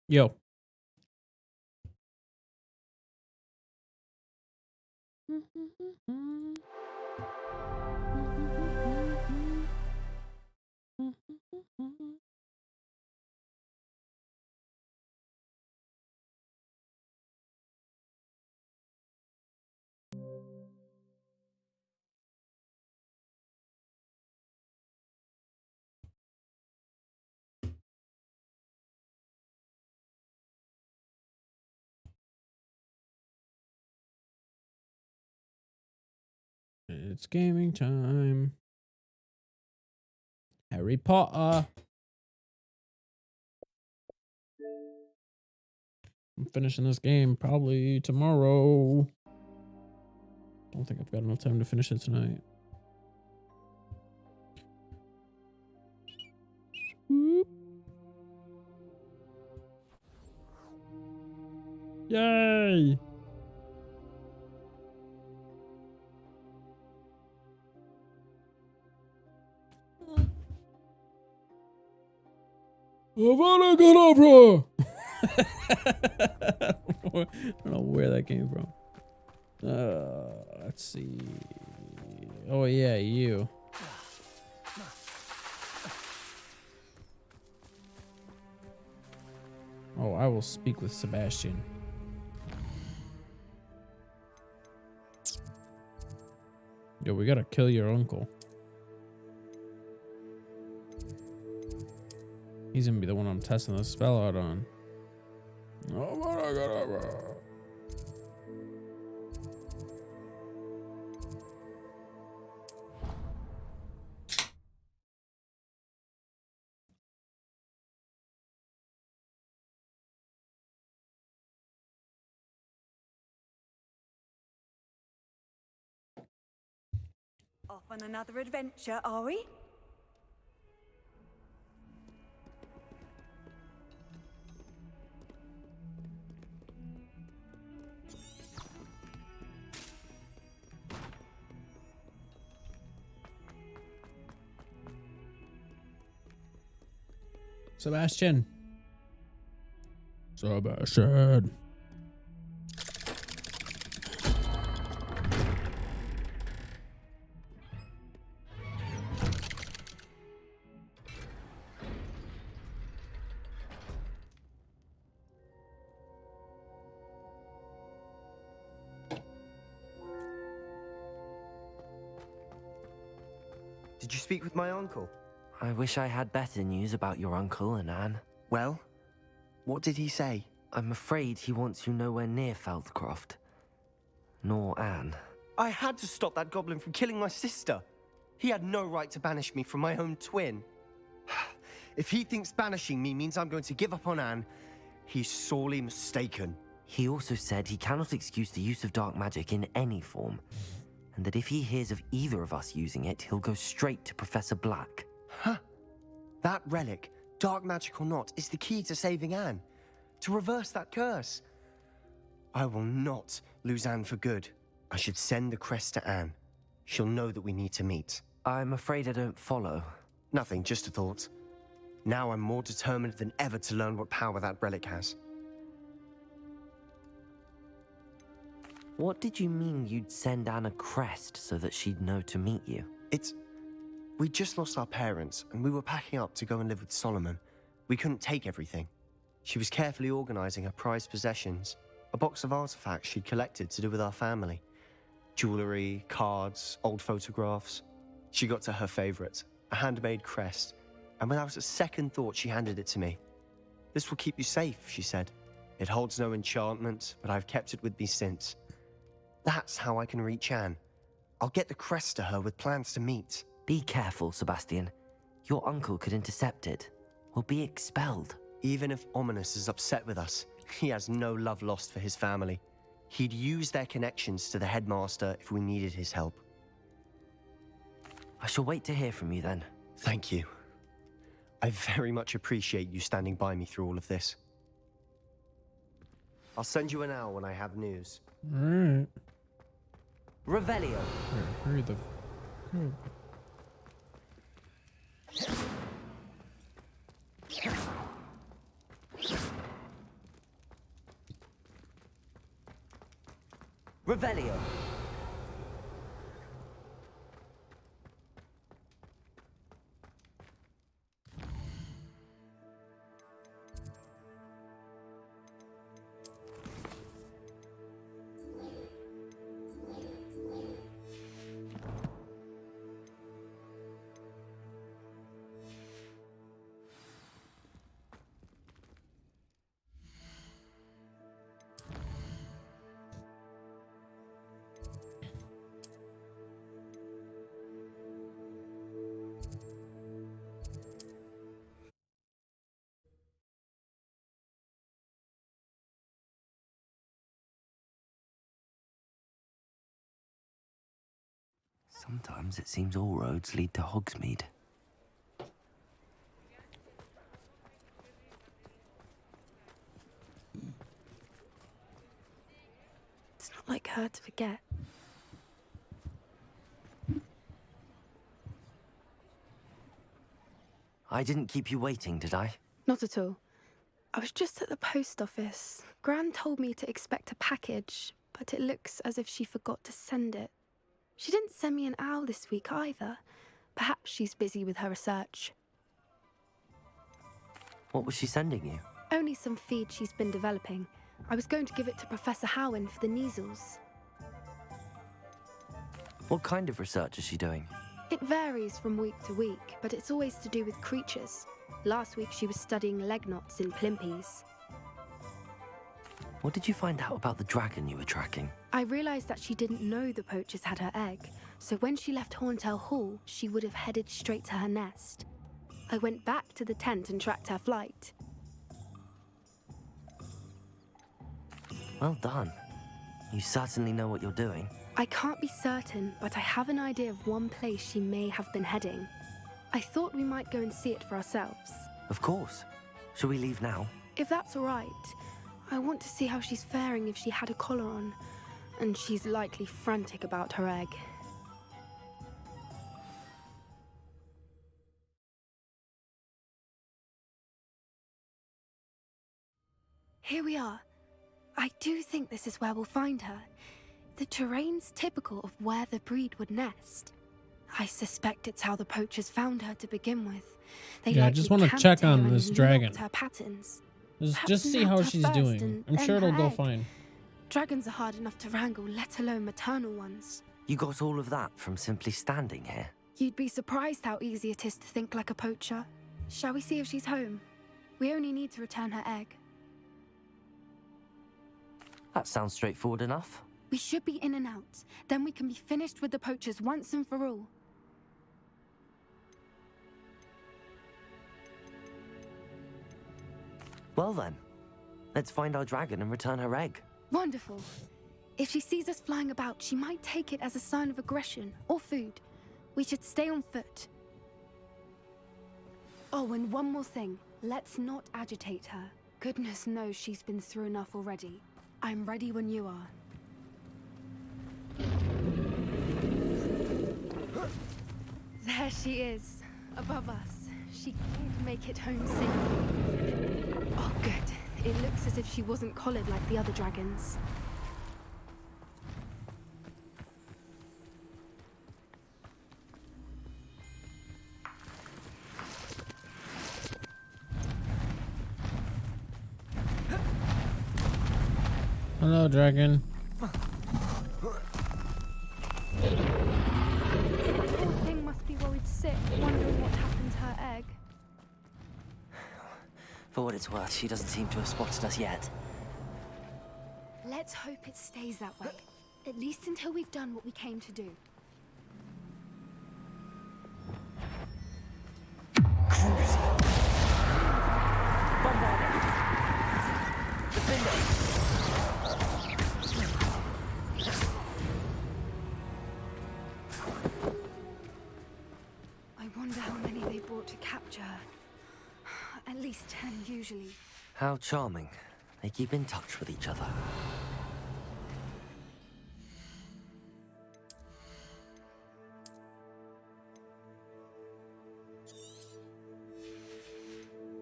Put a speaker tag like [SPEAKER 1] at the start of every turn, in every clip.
[SPEAKER 1] Yo. It's gaming time. Harry Potter. I'm finishing this game probably tomorrow. Don't think I've got enough time to finish it tonight. Yay! Avada Kedavra! I don't know where that came from. Let's see. Oh yeah, you. Oh, I will speak with Sebastian. Yo, we gotta kill your uncle. He's gonna be the one I'm testing the spell out on.
[SPEAKER 2] Off on another adventure, are we?
[SPEAKER 1] Sebastian. Sebastian.
[SPEAKER 3] Did you speak with my uncle?
[SPEAKER 4] I wish I had better news about your uncle and Anne.
[SPEAKER 3] Well, what did he say?
[SPEAKER 4] I'm afraid he wants you nowhere near Feldcroft. Nor Anne.
[SPEAKER 3] I had to stop that goblin from killing my sister. He had no right to banish me from my own twin. If he thinks banishing me means I'm going to give up on Anne, he's sorely mistaken.
[SPEAKER 4] He also said he cannot excuse the use of dark magic in any form, and that if he hears of either of us using it, he'll go straight to Professor Black.
[SPEAKER 3] Huh? That relic, dark magic or not, is the key to saving Anne. To reverse that curse. I will not lose Anne for good. I should send the crest to Anne. She'll know that we need to meet.
[SPEAKER 4] I'm afraid I don't follow.
[SPEAKER 3] Nothing, just a thought. Now I'm more determined than ever to learn what power that relic has.
[SPEAKER 4] What did you mean you'd send Anne a crest so that she'd know to meet you?
[SPEAKER 3] We just lost our parents, and we were packing up to go and live with Solomon. We couldn't take everything. She was carefully organizing her prized possessions, a box of artifacts she'd collected to do with our family. Jewelry, cards, old photographs. She got to her favorite, a handmade crest, and without a second thought she handed it to me. "This will keep you safe," she said. "It holds no enchantment, but I've kept it with me since. That's how I can reach Anne. I'll get the crest to her with plans to meet."
[SPEAKER 4] Be careful, Sebastian. Your uncle could intercept it. will be expelled.
[SPEAKER 3] Even if Ominous is upset with us, he has no love lost for his family. He'd use their connections to the headmaster if we needed his help.
[SPEAKER 4] I shall wait to hear from you then.
[SPEAKER 3] Thank you. I very much appreciate you standing by me through all of this. I'll send you an hour when I have news.
[SPEAKER 1] Alright.
[SPEAKER 4] Revelio.
[SPEAKER 1] Hurry the
[SPEAKER 4] Revelio. Sometimes it seems all roads lead to Hogsmeade.
[SPEAKER 5] It's not like her to forget.
[SPEAKER 4] I didn't keep you waiting, did I?
[SPEAKER 5] Not at all. I was just at the post office. Gran told me to expect a package, but it looks as if she forgot to send it. She didn't send me an owl this week either. Perhaps she's busy with her research.
[SPEAKER 4] What was she sending you?
[SPEAKER 5] Only some feed she's been developing. I was going to give it to Professor Howin for the measles.
[SPEAKER 4] What kind of research is she doing?
[SPEAKER 5] It varies from week to week, but it's always to do with creatures. Last week she was studying leg knots in Plimpies.
[SPEAKER 4] What did you find out about the dragon you were tracking?
[SPEAKER 5] I realised that she didn't know the poachers had her egg, so when she left Horntail Hall, she would have headed straight to her nest. I went back to the tent and tracked her flight.
[SPEAKER 4] Well done. You certainly know what you're doing.
[SPEAKER 5] I can't be certain, but I have an idea of one place she may have been heading. I thought we might go and see it for ourselves.
[SPEAKER 4] Of course. Shall we leave now?
[SPEAKER 5] If that's all right. I want to see how she's faring if she had a collar on, and she's likely frantic about her egg. Here we are. I do think this is where we'll find her. The terrain's typical of where the breed would nest. I suspect it's how the poachers found her to begin with. They
[SPEAKER 1] Yeah, I
[SPEAKER 5] likely
[SPEAKER 1] just want to
[SPEAKER 5] camped
[SPEAKER 1] check
[SPEAKER 5] here
[SPEAKER 1] on
[SPEAKER 5] and
[SPEAKER 1] this
[SPEAKER 5] locked
[SPEAKER 1] dragon.
[SPEAKER 5] her patterns.
[SPEAKER 1] Just
[SPEAKER 5] Perhaps
[SPEAKER 1] see how
[SPEAKER 5] nabbed her
[SPEAKER 1] she's
[SPEAKER 5] first
[SPEAKER 1] doing.
[SPEAKER 5] and
[SPEAKER 1] I'm
[SPEAKER 5] then
[SPEAKER 1] sure it'll
[SPEAKER 5] her
[SPEAKER 1] go
[SPEAKER 5] egg.
[SPEAKER 1] fine.
[SPEAKER 5] Dragons are hard enough to wrangle, let alone maternal ones.
[SPEAKER 4] You got all of that from simply standing here.
[SPEAKER 5] You'd be surprised how easy it is to think like a poacher. Shall we see if she's home? We only need to return her egg.
[SPEAKER 4] That sounds straightforward enough.
[SPEAKER 5] We should be in and out. Then we can be finished with the poachers once and for all.
[SPEAKER 4] Well then, let's find our dragon and return her egg.
[SPEAKER 5] Wonderful. If she sees us flying about, she might take it as a sign of aggression or food. We should stay on foot. Oh, and one more thing. Let's not agitate her. Goodness knows she's been through enough already. I'm ready when you are. There she is, above us. She did make it home safely. Oh, good. It looks as if she wasn't collared like the other dragons.
[SPEAKER 1] Hello, dragon.
[SPEAKER 5] The poor thing must be worried sick, wondering what happened to her egg.
[SPEAKER 4] For what it's worth, she doesn't seem to have spotted us yet.
[SPEAKER 5] Let's hope it stays that way. At least until we've done what we came to do. At least 10 usually.
[SPEAKER 4] How charming. They keep in touch with each other.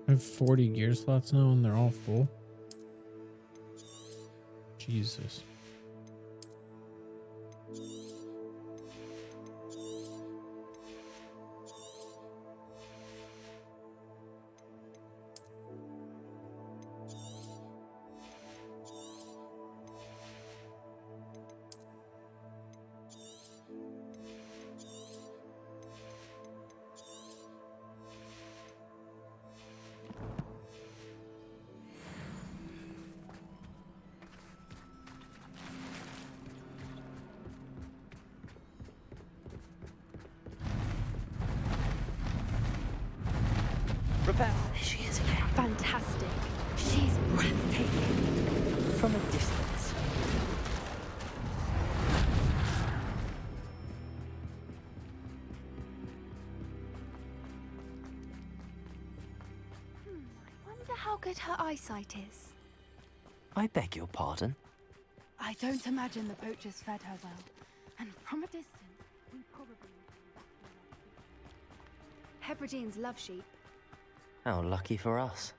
[SPEAKER 1] I have 40 gear slots now and they're all full. Jesus.
[SPEAKER 4] Rebecca, there she is again.
[SPEAKER 5] Fantastic. She's breathtaking.
[SPEAKER 4] From a distance.
[SPEAKER 5] I wonder how good her eyesight is.
[SPEAKER 4] I beg your pardon?
[SPEAKER 5] I don't imagine the poachers fed her well. And from a distance, we probably... Hebrideans love sheep.
[SPEAKER 4] How lucky for us.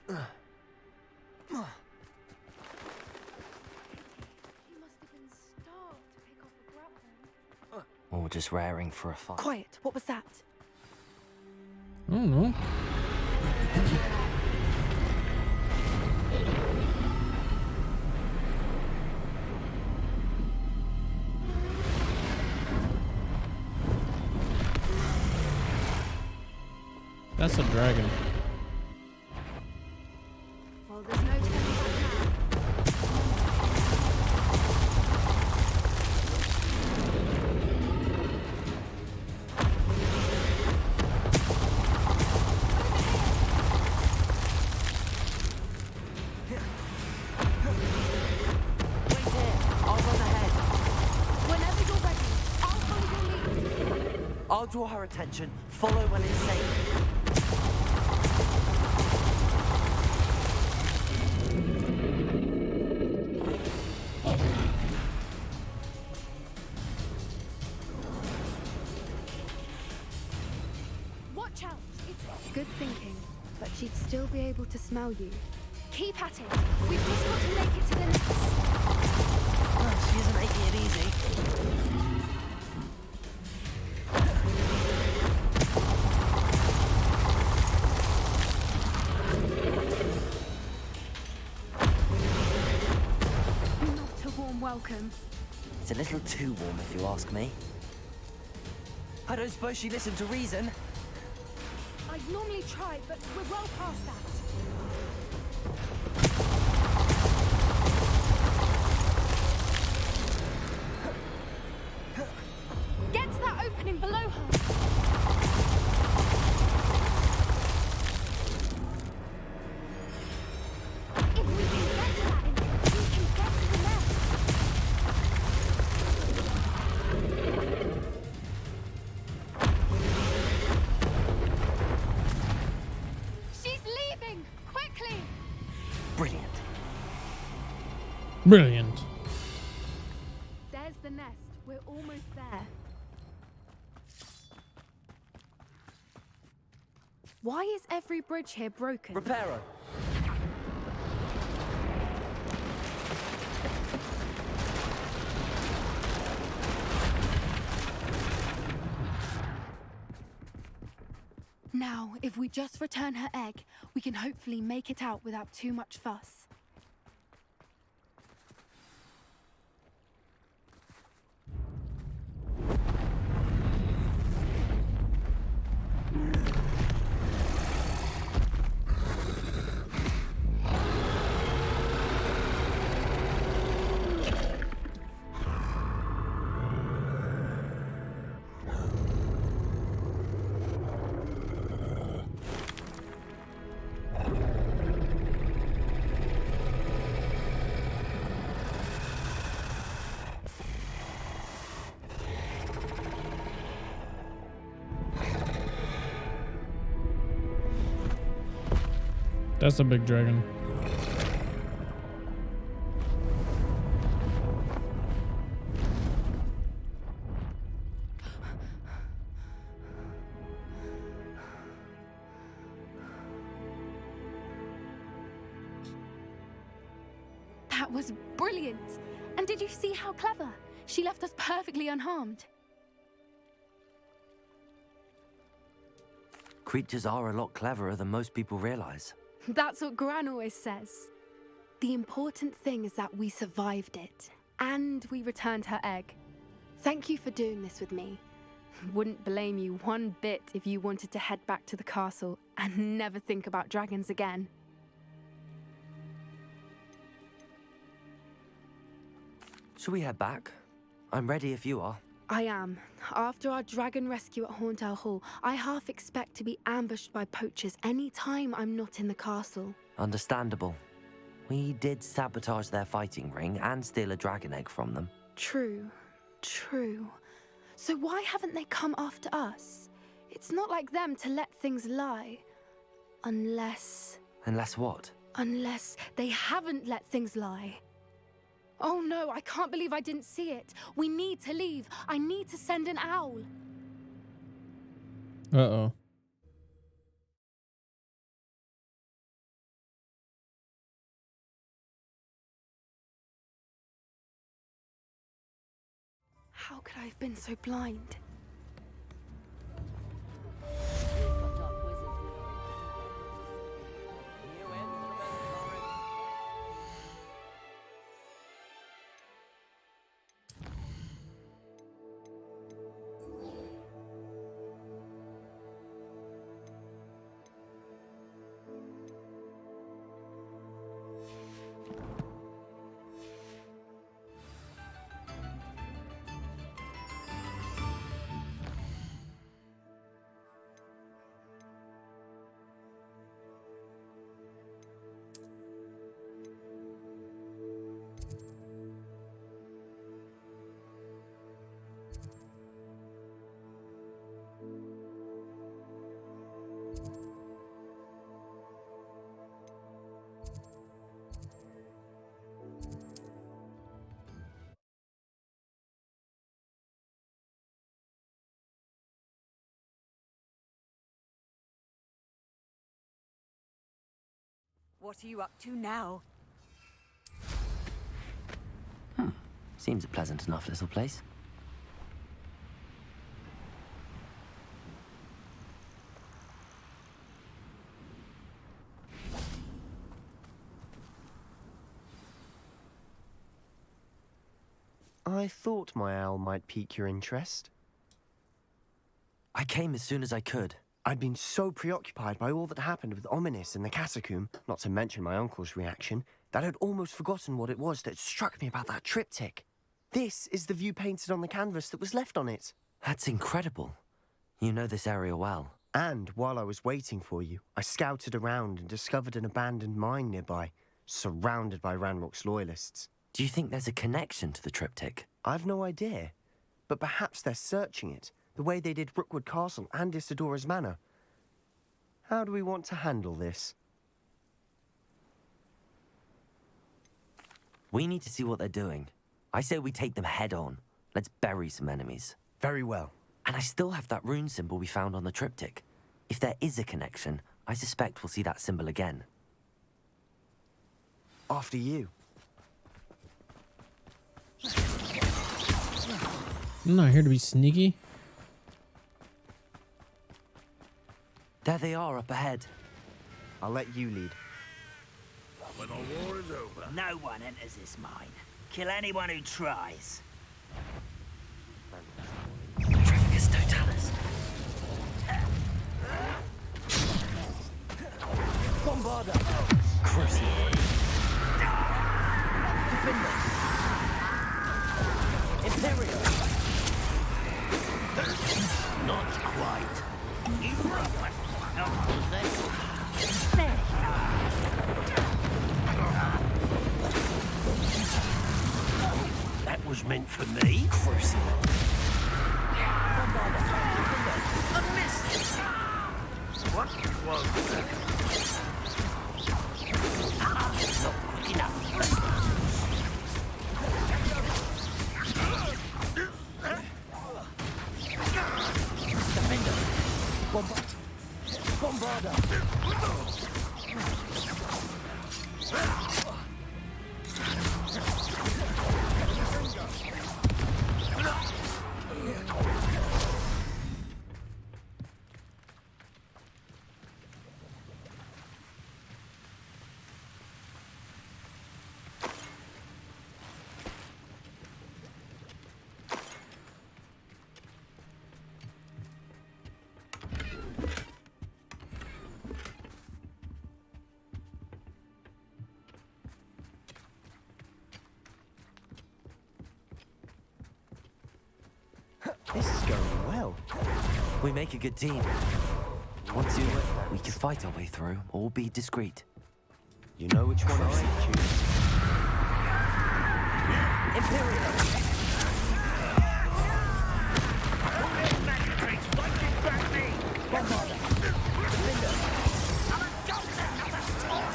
[SPEAKER 5] She must have been starved to pick off a grapple.
[SPEAKER 4] Or just raring for a fight.
[SPEAKER 5] Quiet, what was that?
[SPEAKER 1] I don't know. That's a dragon.
[SPEAKER 5] Well, there's no turning back now.
[SPEAKER 4] Wait here. I'll run ahead.
[SPEAKER 5] Whenever you're ready, I'll follow your lead.
[SPEAKER 4] I'll draw her attention. Follow when it's safe.
[SPEAKER 5] Watch out! It's good thinking, but she'd still be able to smell you. Keep at it. We've just got to make it to the nest.
[SPEAKER 4] Oh, she isn't making it easy.
[SPEAKER 5] Not a warm welcome.
[SPEAKER 4] It's a little too warm, if you ask me. I don't suppose she listened to reason.
[SPEAKER 5] I'd normally try, but we're well past that. Get to that opening below her. If we can get to that entrance, we can get to the nest. She's leaving! Quickly!
[SPEAKER 4] Brilliant.
[SPEAKER 1] Brilliant.
[SPEAKER 5] There's the nest. We're almost there. Why is every bridge here broken?
[SPEAKER 4] Reparo.
[SPEAKER 5] Now, if we just return her egg, we can hopefully make it out without too much fuss.
[SPEAKER 1] That's a big dragon.
[SPEAKER 5] That was brilliant. And did you see how clever? She left us perfectly unharmed.
[SPEAKER 4] Creatures are a lot cleverer than most people realize.
[SPEAKER 5] That's what Gran always says. The important thing is that we survived it, and we returned her egg. Thank you for doing this with me. Wouldn't blame you one bit if you wanted to head back to the castle and never think about dragons again.
[SPEAKER 4] Shall we head back? I'm ready if you are.
[SPEAKER 5] I am. After our dragon rescue at Horndale Hall, I half expect to be ambushed by poachers any time I'm not in the castle.
[SPEAKER 4] Understandable. We did sabotage their fighting ring and steal a dragon egg from them.
[SPEAKER 5] True. So why haven't they come after us? It's not like them to let things lie. Unless
[SPEAKER 4] what?
[SPEAKER 5] Unless they haven't let things lie. Oh no, I can't believe I didn't see it. We need to leave. I need to send an owl.
[SPEAKER 1] Uh-oh.
[SPEAKER 5] How could I have been so blind?
[SPEAKER 2] What are you up to now?
[SPEAKER 4] Seems a pleasant enough little place.
[SPEAKER 3] I thought my owl might pique your interest.
[SPEAKER 4] I came as soon as I could.
[SPEAKER 3] I'd been so preoccupied by all that happened with Ominis in the catacomb, not to mention my uncle's reaction, that I'd almost forgotten what it was that struck me about that triptych. This is the view painted on the canvas that was left on it.
[SPEAKER 4] That's incredible. You know this area well.
[SPEAKER 3] And while I was waiting for you, I scouted around and discovered an abandoned mine nearby, surrounded by Ranrock's loyalists.
[SPEAKER 4] Do you think there's a connection to the triptych?
[SPEAKER 3] I've no idea, but perhaps they're searching it, the way they did Rookwood Castle and Isidora's Manor. How do we want to handle this?
[SPEAKER 4] We need to see what they're doing. I say we take them head on. Let's bury some enemies.
[SPEAKER 3] Very well.
[SPEAKER 4] And I still have that rune symbol we found on the triptych. If there is a connection, I suspect we'll see that symbol again.
[SPEAKER 3] After you.
[SPEAKER 1] I'm not here to be sneaky.
[SPEAKER 4] There they are up ahead.
[SPEAKER 3] I'll let you lead.
[SPEAKER 6] When the war is over.
[SPEAKER 7] No one enters this mine. Kill anyone who tries.
[SPEAKER 4] Trafficus Totalis.
[SPEAKER 7] Bombarda!
[SPEAKER 4] Crucible.
[SPEAKER 7] Defender! Imperial!
[SPEAKER 6] Not quite. That was meant for me.
[SPEAKER 4] Crucible.
[SPEAKER 6] A miss. What was that? Not quick enough.
[SPEAKER 7] Defender! Bombarda!
[SPEAKER 3] This is going well.
[SPEAKER 4] We make a good team. Once you we can fight our way through or be discreet.
[SPEAKER 3] You know which one I choose.
[SPEAKER 7] Imperial!
[SPEAKER 6] Matrix, why did you back me?
[SPEAKER 7] Bombarda! Defender!
[SPEAKER 6] I'm a doctor, not a toy!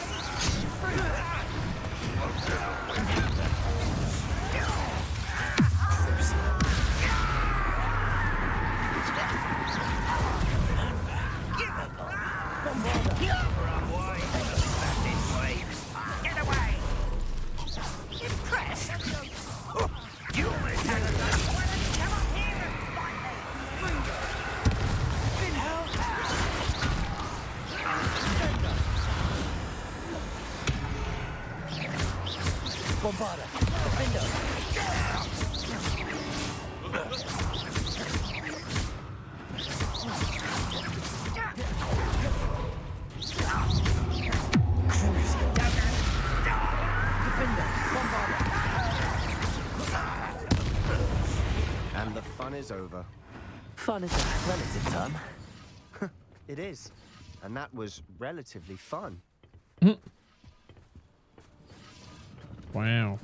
[SPEAKER 6] Get away! Impressed? You almost had a lunch. Why don't you come up here and fight me?
[SPEAKER 7] Bombarda! Defender! Defender! Bombarda!
[SPEAKER 3] And the fun is over.
[SPEAKER 4] Fun is a relative term.
[SPEAKER 3] It is. And that was relatively fun.
[SPEAKER 1] Wow.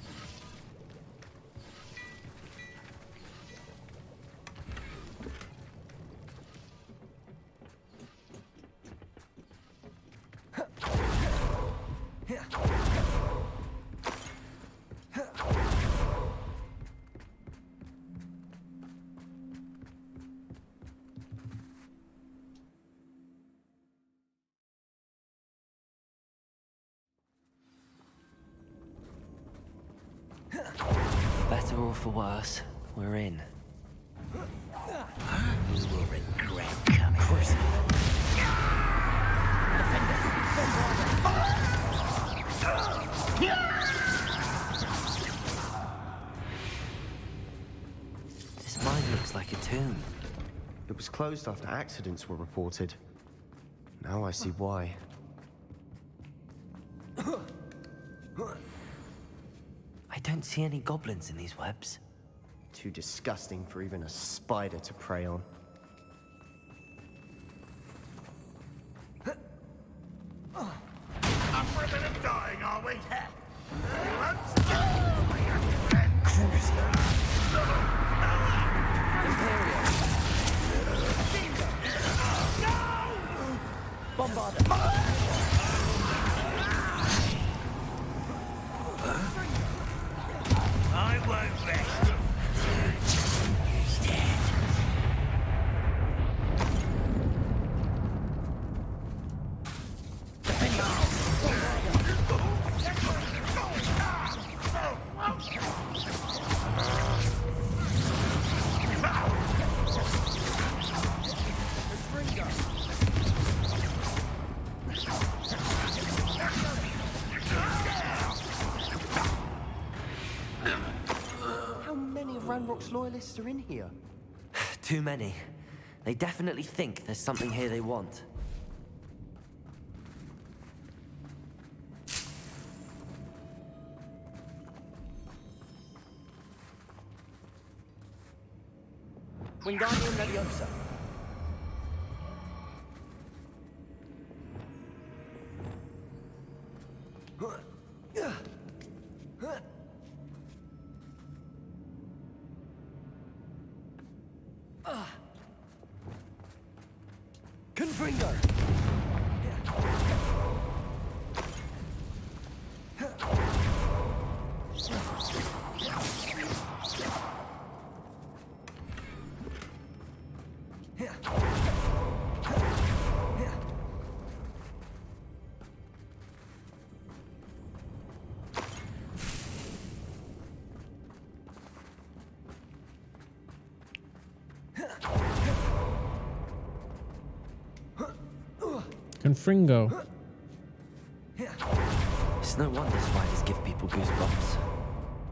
[SPEAKER 4] Better or for worse, we're in.
[SPEAKER 7] You will regret coming.
[SPEAKER 4] This mine looks like a tomb.
[SPEAKER 3] It was closed after accidents were reported. Now I see why.
[SPEAKER 4] I don't see any goblins in these webs.
[SPEAKER 3] Too disgusting for even a spider to prey on.
[SPEAKER 6] Afraid of dying, are we? I won't rest. He's dead.
[SPEAKER 3] How many of Ranrock's loyalists are in here?
[SPEAKER 4] Too many. They definitely think there's something here they want.
[SPEAKER 7] Wingardium Leviosa. Confringo.
[SPEAKER 1] Confringo.
[SPEAKER 4] It's no wonder spiders give people goosebumps.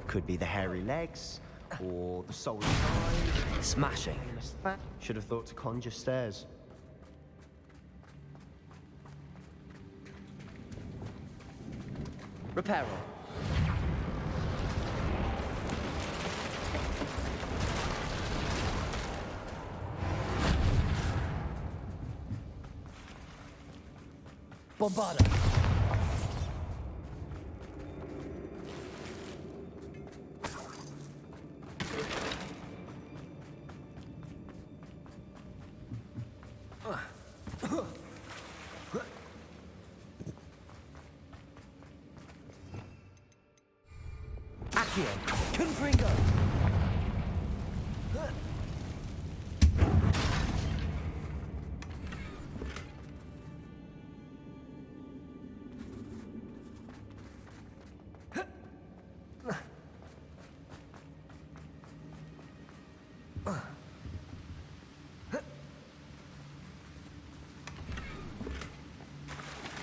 [SPEAKER 3] Could be the hairy legs, or the solar side.
[SPEAKER 4] Smashing.
[SPEAKER 3] Should have thought to conjure stairs.
[SPEAKER 4] Reparo. Bombarda. Accio. Confringo.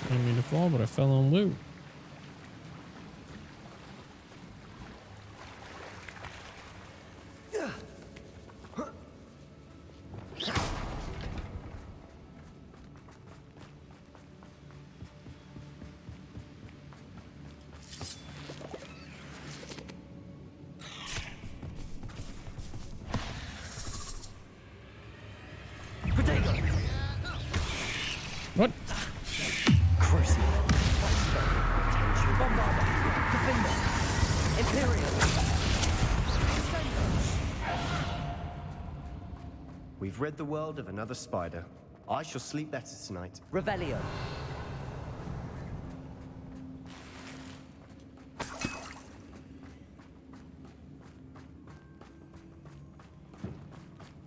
[SPEAKER 1] I didn't mean to fall, but I fell on loot. What?
[SPEAKER 4] Crucible. Bombarda. Defender. Imperial.
[SPEAKER 3] We've rid the world of another spider. I shall sleep better tonight.
[SPEAKER 4] Revelio.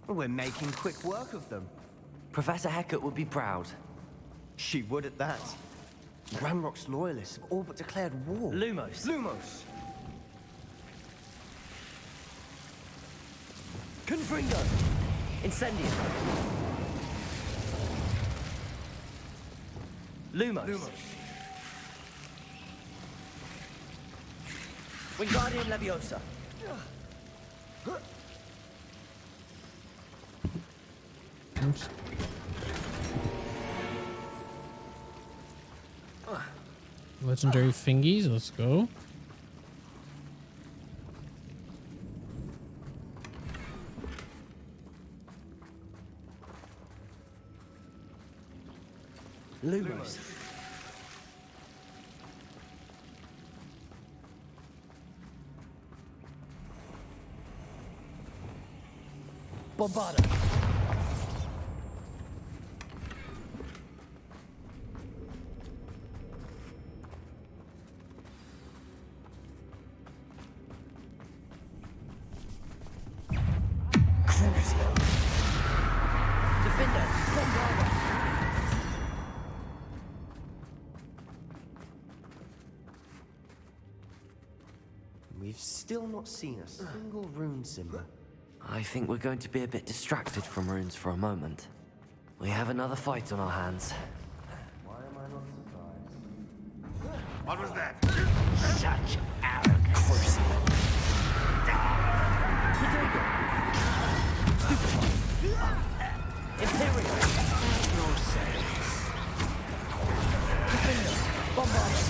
[SPEAKER 3] We're making quick work of them.
[SPEAKER 4] Professor Hecat would be proud.
[SPEAKER 3] She would at that. Ranrock's loyalists have all but declared war.
[SPEAKER 4] Lumos.
[SPEAKER 3] Lumos!
[SPEAKER 4] Confringo. Incendio. Lumos. Wingardium Leviosa.
[SPEAKER 1] Oops. Legendary fingies, let's go.
[SPEAKER 4] Lumos. Bombarda. Crucio. Defender. Bombarda.
[SPEAKER 3] We've still not seen a single rune symbol.
[SPEAKER 4] I think we're going to be a bit distracted from runes for a moment. We have another fight on our hands.
[SPEAKER 3] Why am I not surprised?
[SPEAKER 6] What was that? Such arrogance.
[SPEAKER 4] Imperial.
[SPEAKER 6] No sense.
[SPEAKER 4] Defender. Bombarda.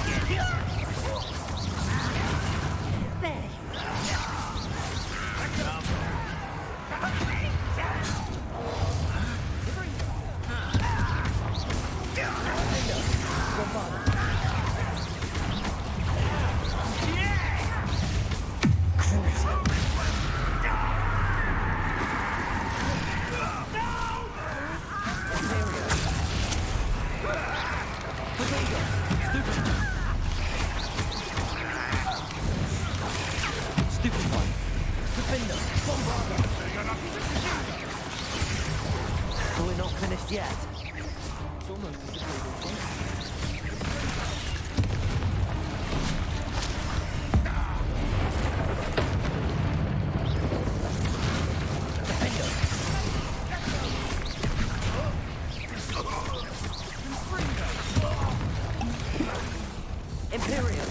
[SPEAKER 4] Stupid one. Defender. Bombarda. We're not finished yet. It's almost as if they were Defender.
[SPEAKER 6] Imperium.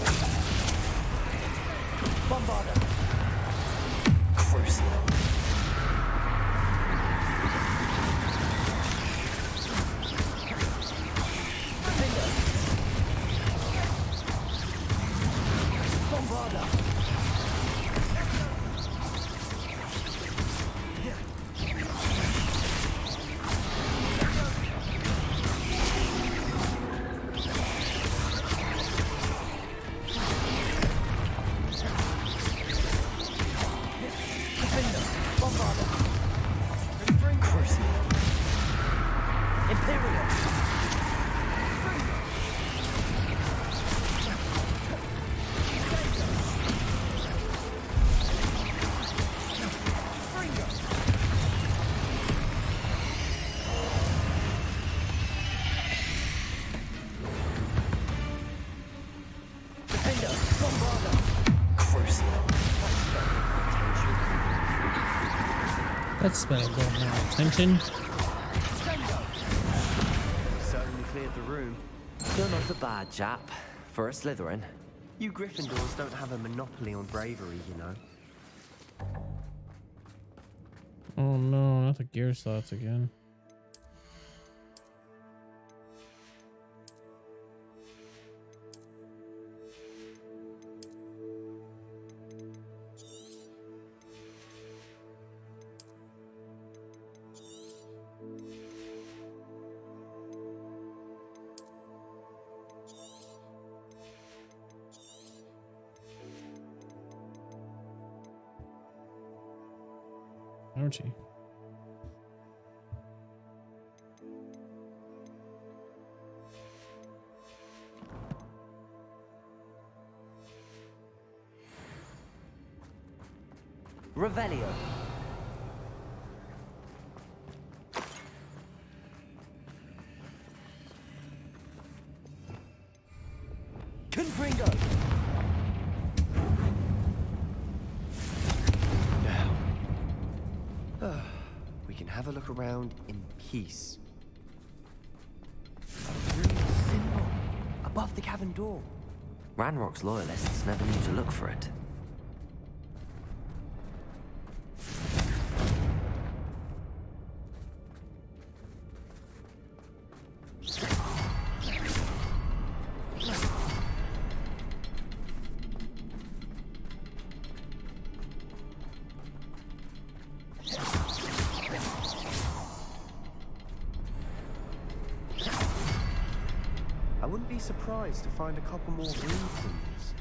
[SPEAKER 6] Bombarda.
[SPEAKER 4] Crucial.
[SPEAKER 6] Bombarda.
[SPEAKER 1] Let's spend a good amount of attention.
[SPEAKER 3] Certainly cleared the room.
[SPEAKER 4] You're not a bad chap for a Slytherin.
[SPEAKER 3] You Gryffindors don't have a monopoly on bravery, you know.
[SPEAKER 1] Oh no, not the gear slots again. Ouchie.
[SPEAKER 4] Revelio.
[SPEAKER 6] Confringo.
[SPEAKER 3] Now, we can have a look around in peace. A rune symbol above the cavern door.
[SPEAKER 4] Ranrock's loyalists never knew to look for it.
[SPEAKER 3] I wouldn't be surprised to find a couple more rune symbols.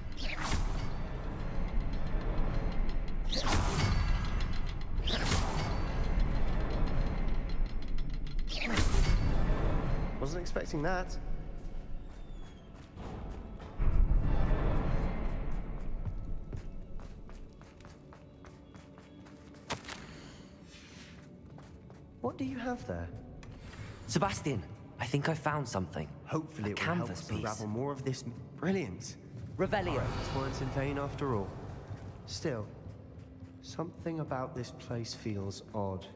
[SPEAKER 3] Wasn't expecting that. What do you have there?
[SPEAKER 4] Sebastian, I think I found something.
[SPEAKER 3] Hopefully
[SPEAKER 4] A
[SPEAKER 3] it will help
[SPEAKER 4] canvas
[SPEAKER 3] us
[SPEAKER 4] piece.
[SPEAKER 3] unravel more of this. Brilliant.
[SPEAKER 4] Revelio.
[SPEAKER 3] Efforts weren't in vain after all. Still, something about this place feels odd.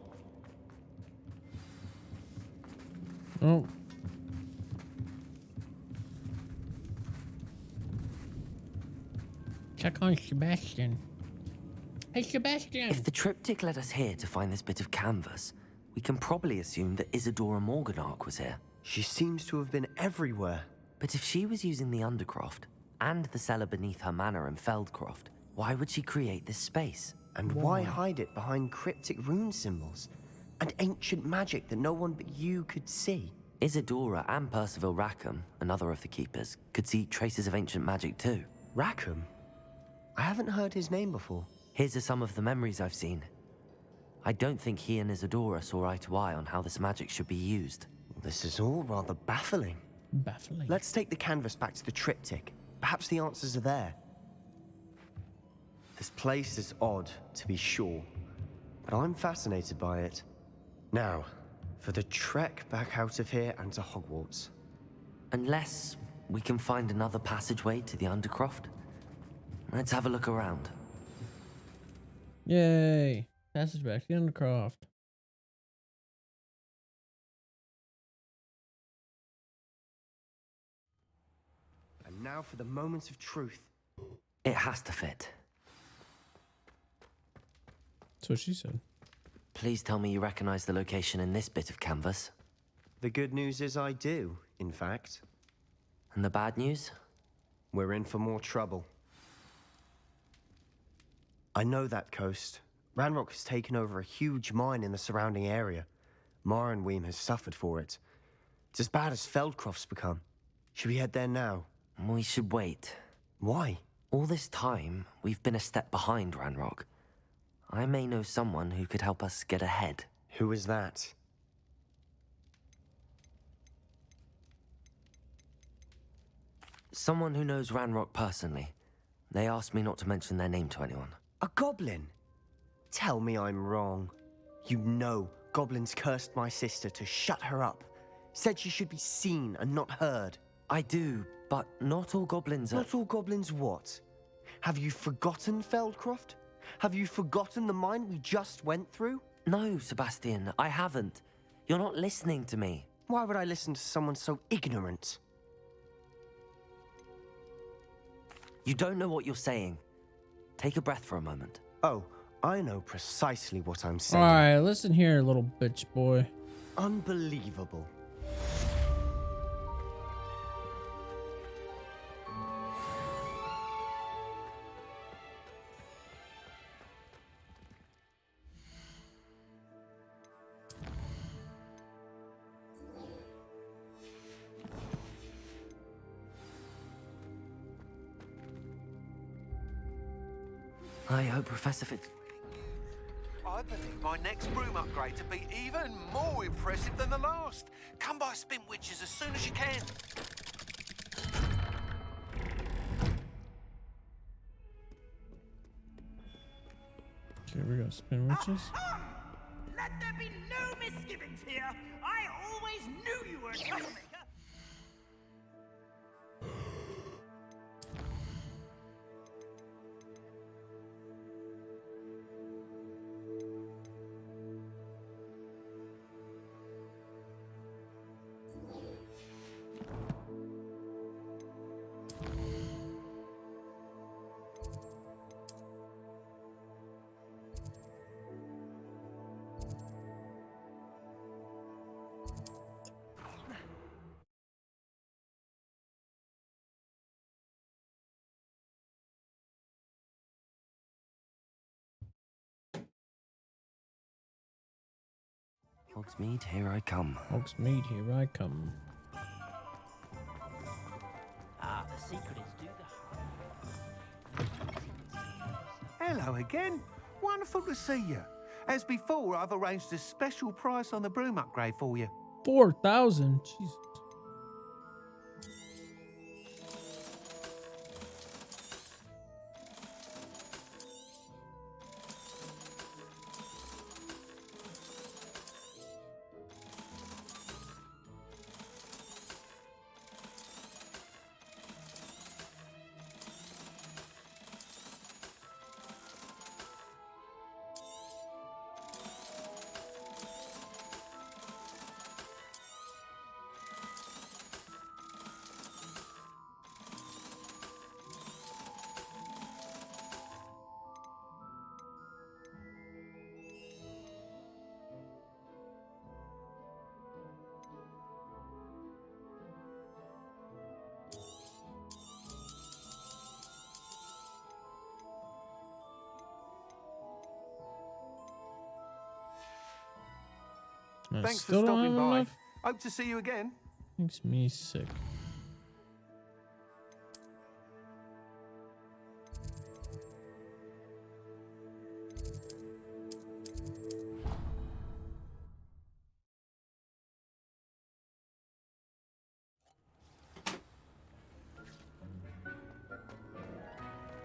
[SPEAKER 1] Oh. Check on Sebastian. Hey, Sebastian!
[SPEAKER 4] If the triptych led us here to find this bit of canvas, we can probably assume that Isadora Morganach was here.
[SPEAKER 3] She seems to have been everywhere.
[SPEAKER 4] But if she was using the Undercroft and the cellar beneath her manor in Feldcroft, why would she create this space?
[SPEAKER 3] And why hide it behind cryptic rune symbols? And ancient magic that no one but you could see?
[SPEAKER 4] Isadora and Percival Rackham, another of the Keepers, could see traces of ancient magic too.
[SPEAKER 3] Rackham? I haven't heard his name before.
[SPEAKER 4] His are some of the memories I've seen. I don't think he and Isadora saw eye to eye on how this magic should be used.
[SPEAKER 3] This is all rather baffling.
[SPEAKER 1] Baffling.
[SPEAKER 3] Let's take the canvas back to the triptych. Perhaps the answers are there. This place is odd, to be sure, but I'm fascinated by it. Now, for the trek back out of here and to Hogwarts.
[SPEAKER 4] Unless we can find another passageway to the Undercroft. Let's have a look around.
[SPEAKER 1] Yay! Passage back to the Undercroft.
[SPEAKER 3] And now for the moment of truth.
[SPEAKER 4] It has to fit.
[SPEAKER 1] That's what she said.
[SPEAKER 4] Please tell me you recognize the location in this bit of canvas.
[SPEAKER 3] The good news is I do, in fact.
[SPEAKER 4] And the bad news?
[SPEAKER 3] We're in for more trouble. I know that coast. Ranrock has taken over a huge mine in the surrounding area. Morinweem has suffered for it. It's as bad as Feldcroft's become. Should we head there now?
[SPEAKER 4] We should wait.
[SPEAKER 3] Why?
[SPEAKER 4] All this time, we've been a step behind Ranrock. I may know someone who could help us get ahead.
[SPEAKER 3] Who is that?
[SPEAKER 4] Someone who knows Ranrock personally. They asked me not to mention their name to anyone.
[SPEAKER 3] A goblin? Tell me I'm wrong. You know goblins cursed my sister to shut her up. Said she should be seen and not heard.
[SPEAKER 4] I do, but not all goblins are...
[SPEAKER 3] Not all goblins what? Have you forgotten Feldcroft? Have you forgotten the mine we just went through?
[SPEAKER 4] No, Sebastian, I haven't. You're not listening to me.
[SPEAKER 3] Why would I listen to someone so ignorant?
[SPEAKER 4] You don't know what you're saying. Take a breath for a moment.
[SPEAKER 3] Oh, I know precisely what I'm
[SPEAKER 1] All
[SPEAKER 3] saying.
[SPEAKER 1] right, listen here, little bitch boy.
[SPEAKER 3] Unbelievable.
[SPEAKER 4] I hope Professor Fitz...
[SPEAKER 8] I believe my next broom upgrade to be even more impressive than the last. Come by Spin Witches as soon as you can.
[SPEAKER 1] Okay, we got spin witches.
[SPEAKER 6] Let there be no misgivings here. I always knew you were a troublemaker.
[SPEAKER 4] Hogsmeade, here I come.
[SPEAKER 1] Hogsmeade, here I come.
[SPEAKER 7] Ah, the secret is do the...
[SPEAKER 8] Hello again. Wonderful to see you. As before, I've arranged a special price on the broom upgrade for you.
[SPEAKER 1] 4,000. Jesus. I
[SPEAKER 8] Thanks for
[SPEAKER 1] still don't
[SPEAKER 8] stopping
[SPEAKER 1] have
[SPEAKER 8] by.
[SPEAKER 1] enough?
[SPEAKER 8] Hope to see you again.
[SPEAKER 1] Makes me sick.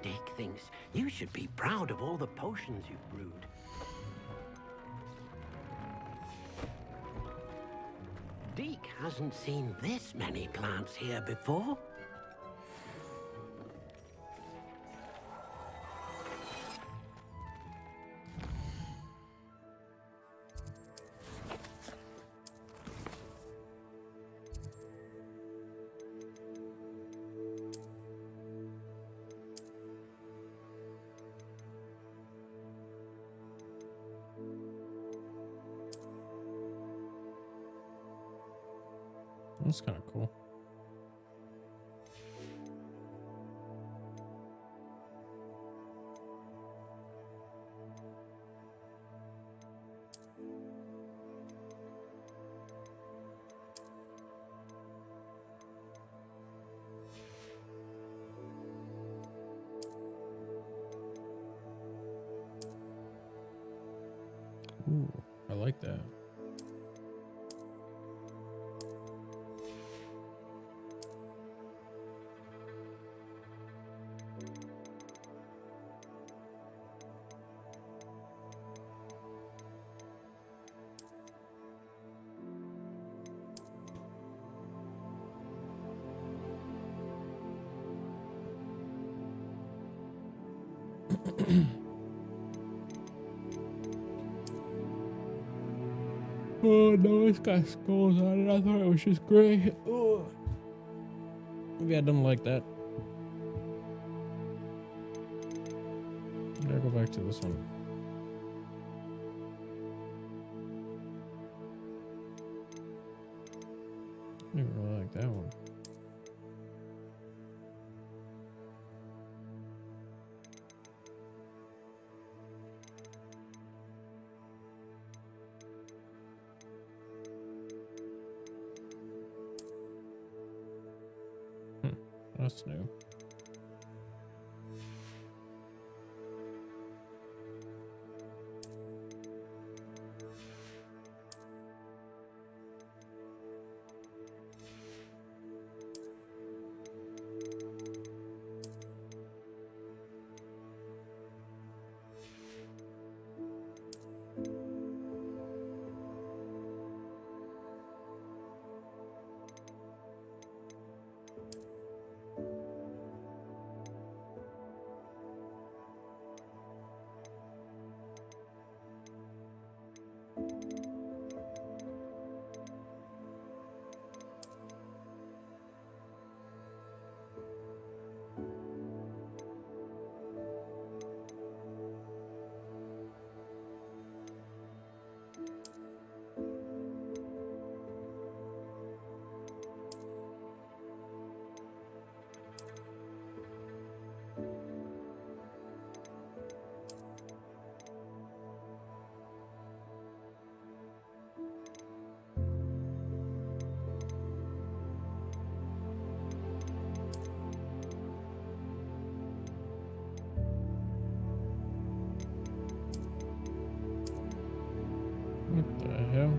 [SPEAKER 9] Dick thinks you should be proud of all the potions you've brewed. Deke hasn't seen this many plants here before.
[SPEAKER 1] That's kind of cool. Ooh, I like that. Oh no, it's got skulls on it. I thought it was just gray. Oh, maybe I don't like that. I gotta go back to this one. I didn't really like that one. That's new. What the hell?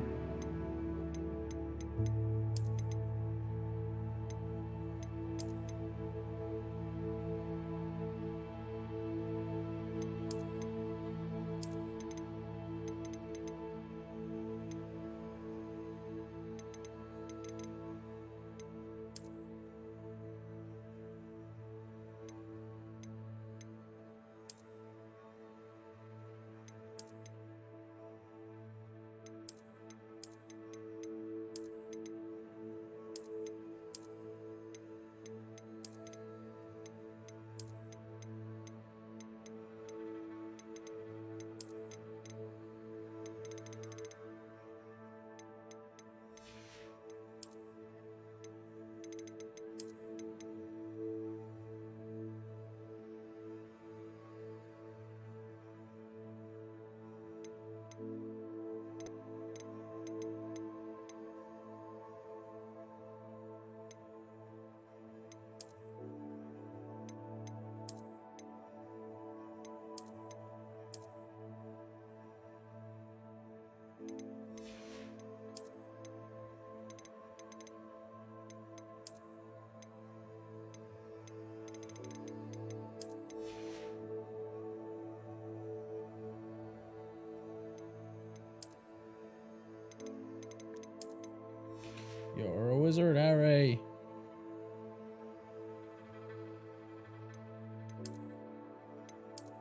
[SPEAKER 1] You're a wizard, Harry.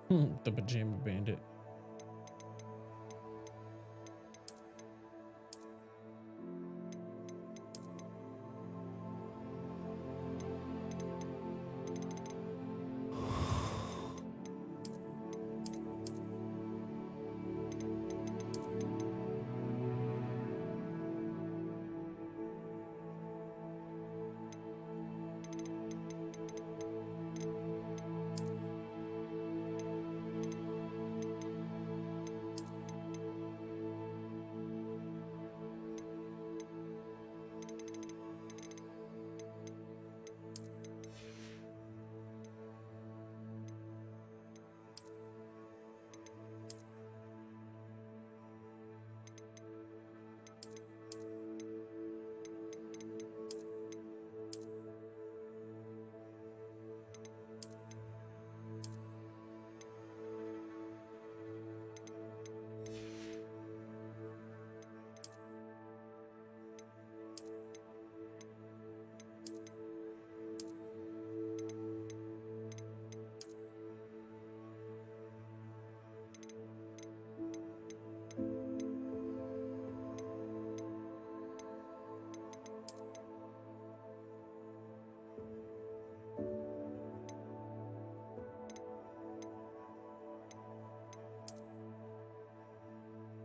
[SPEAKER 1] The pajama bandit.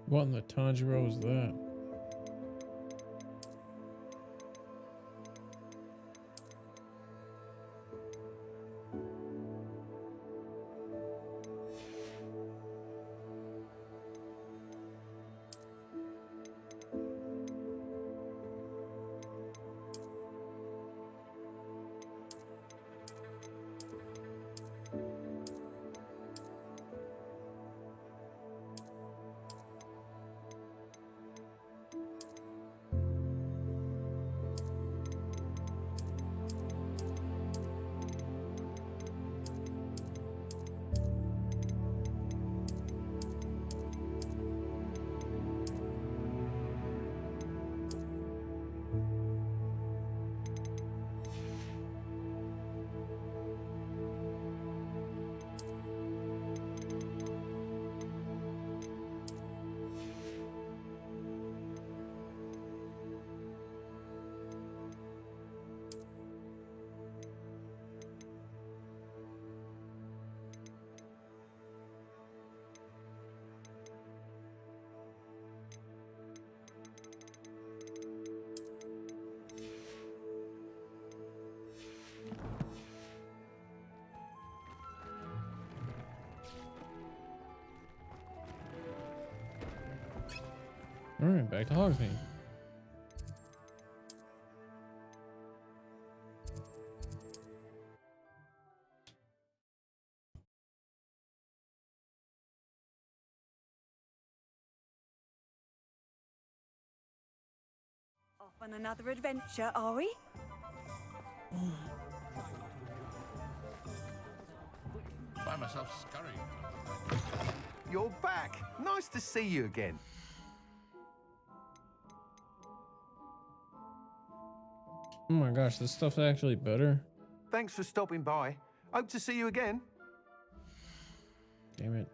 [SPEAKER 1] What in the Tanjiro is that? All right, back to Hogsmeade.
[SPEAKER 2] Off on another adventure, are we?
[SPEAKER 10] Find myself scurrying.
[SPEAKER 8] You're back. Nice to see you again.
[SPEAKER 1] Oh my gosh, this stuff's actually better.
[SPEAKER 8] Thanks for stopping by. Hope to see you again.
[SPEAKER 1] Damn it.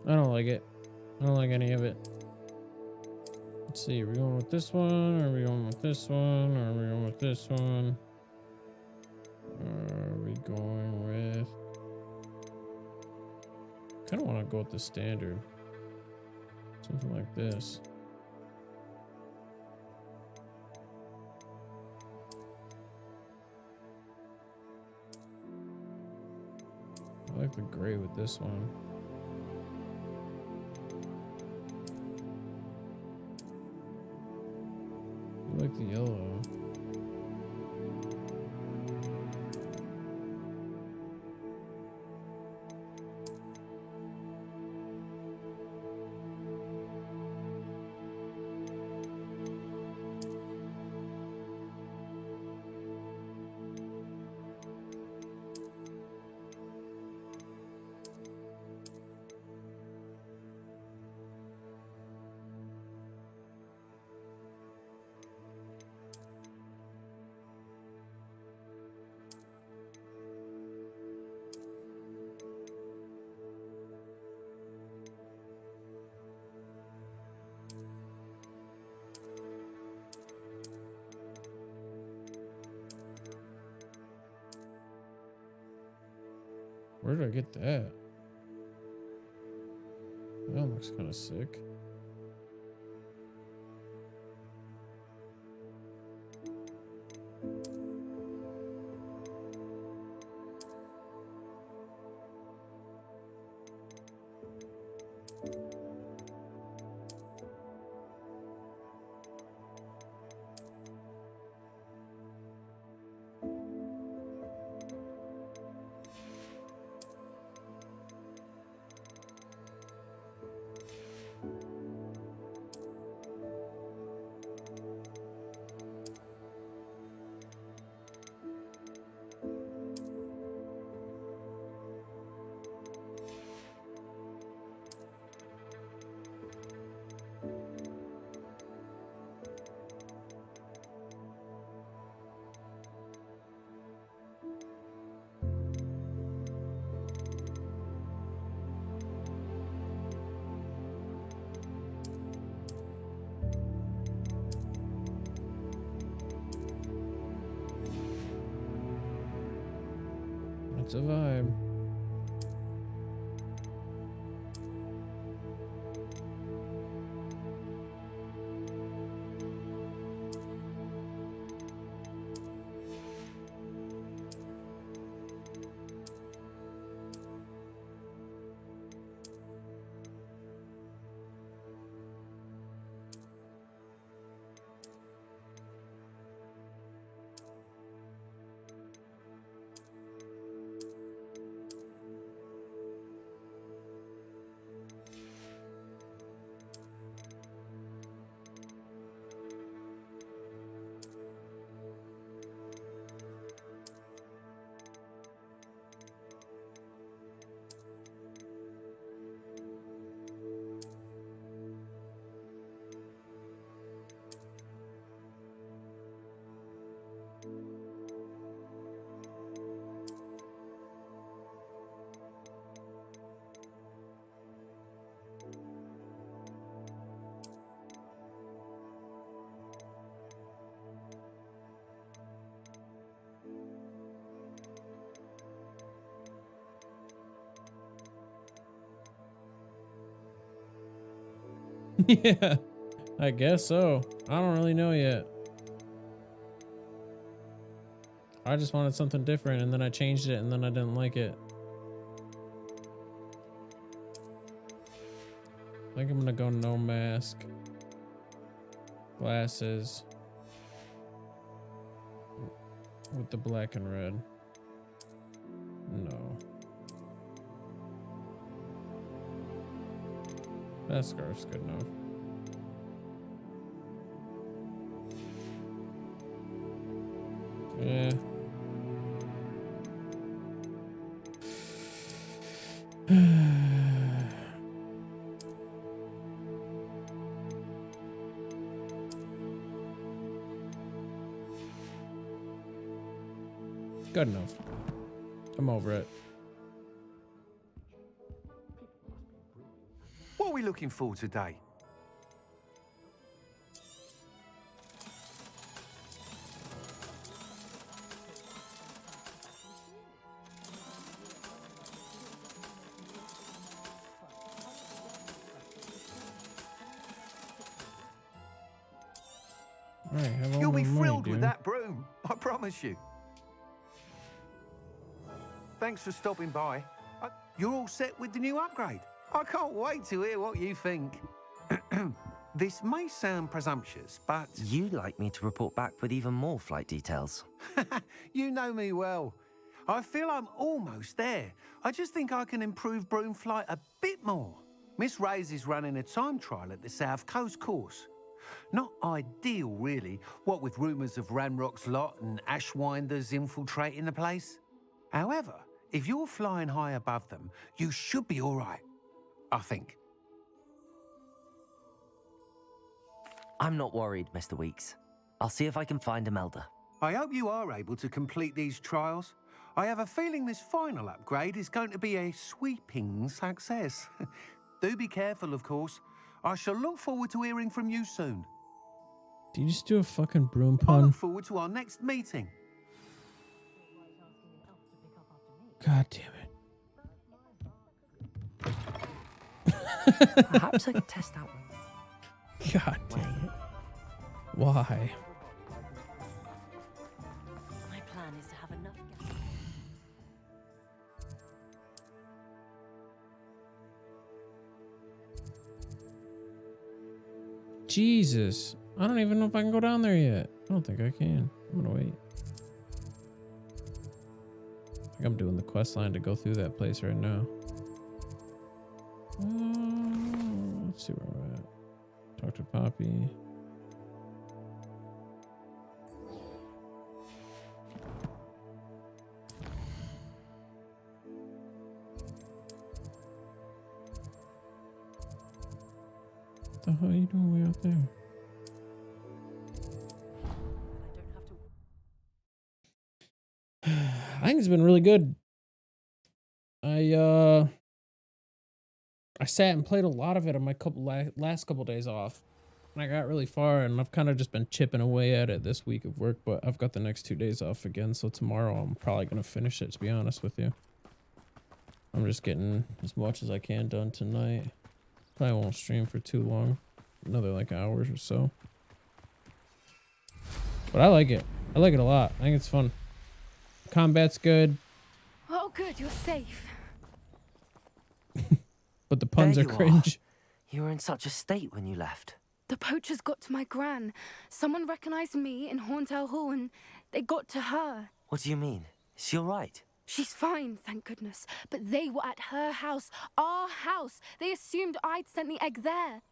[SPEAKER 1] I don't like it. I don't like any of it. Let's see, are we going with this one? Or are we going with this one? Or are we going with this one? Or are we going with... I kind of want to go with the standard. Something like this. I like the gray with this one. I like the yellow. Where did I get that? That looks kind of sick. It's a vibe. Yeah, I guess so. I don't really know yet. I just wanted something different and then I changed it and then I didn't like it. I think I'm gonna go no mask. Glasses. With the black and red. No. That scarf's good enough. Yeah. Good enough. I'm over it.
[SPEAKER 8] What are we looking for today?
[SPEAKER 1] All right, have all
[SPEAKER 8] You'll
[SPEAKER 1] my
[SPEAKER 8] be
[SPEAKER 1] money,
[SPEAKER 8] thrilled with
[SPEAKER 1] dude.
[SPEAKER 8] that broom, I promise you. Thanks for stopping by. You're all set with the new upgrade. I can't wait to hear what you think. This may sound presumptuous, but...
[SPEAKER 4] You'd like me to report back with even more flight details.
[SPEAKER 8] You know me well. I feel I'm almost there. I just think I can improve broom flight a bit more. Miss Reyes is running a time trial at the South Coast course. Not ideal, really, what with rumours of Ranrock's lot and Ashwinders infiltrating the place. However, if you're flying high above them, you should be all right, I think.
[SPEAKER 4] I'm not worried, Mr. Weeks. I'll see if I can find Imelda.
[SPEAKER 8] I hope you are able to complete these trials. I have a feeling this final upgrade is going to be a sweeping success. Do be careful, of course. I shall look forward to hearing from you soon.
[SPEAKER 1] Did you just do a fucking broom
[SPEAKER 8] I
[SPEAKER 1] pun?
[SPEAKER 8] look forward to our next meeting.
[SPEAKER 1] God damn it.
[SPEAKER 4] Perhaps I could test out.
[SPEAKER 1] God damn it. Why?
[SPEAKER 11] My plan is to have enough gas.
[SPEAKER 1] Jesus. I don't even know if I can go down there yet. I don't think I can. I'm gonna wait. I think I'm doing the quest line to go through that place right now. Let's see where we're at. Talk to Poppy. What the hell are you doing way out there? I think it's been really good. I sat and played a lot of it on my last couple days off. And I got really far, and I've kind of just been chipping away at it this week of work, but I've got the next 2 days off again, so tomorrow I'm probably going to finish it, to be honest with you. I'm just getting as much as I can done tonight. Probably won't stream for too long. Another like hours or so. But I like it. I like it a lot. I think it's fun. Combat's good.
[SPEAKER 5] Oh, good, you're safe.
[SPEAKER 1] But the puns
[SPEAKER 4] There
[SPEAKER 1] are
[SPEAKER 4] you
[SPEAKER 1] cringe.
[SPEAKER 4] You were in such a state when you left.
[SPEAKER 5] The poachers got to my gran. Someone recognized me in Horntail Hall and they got to her.
[SPEAKER 4] What do you mean? Is she all right?
[SPEAKER 5] She's fine, thank goodness. But they were at her house, our house. They assumed I'd sent the egg there.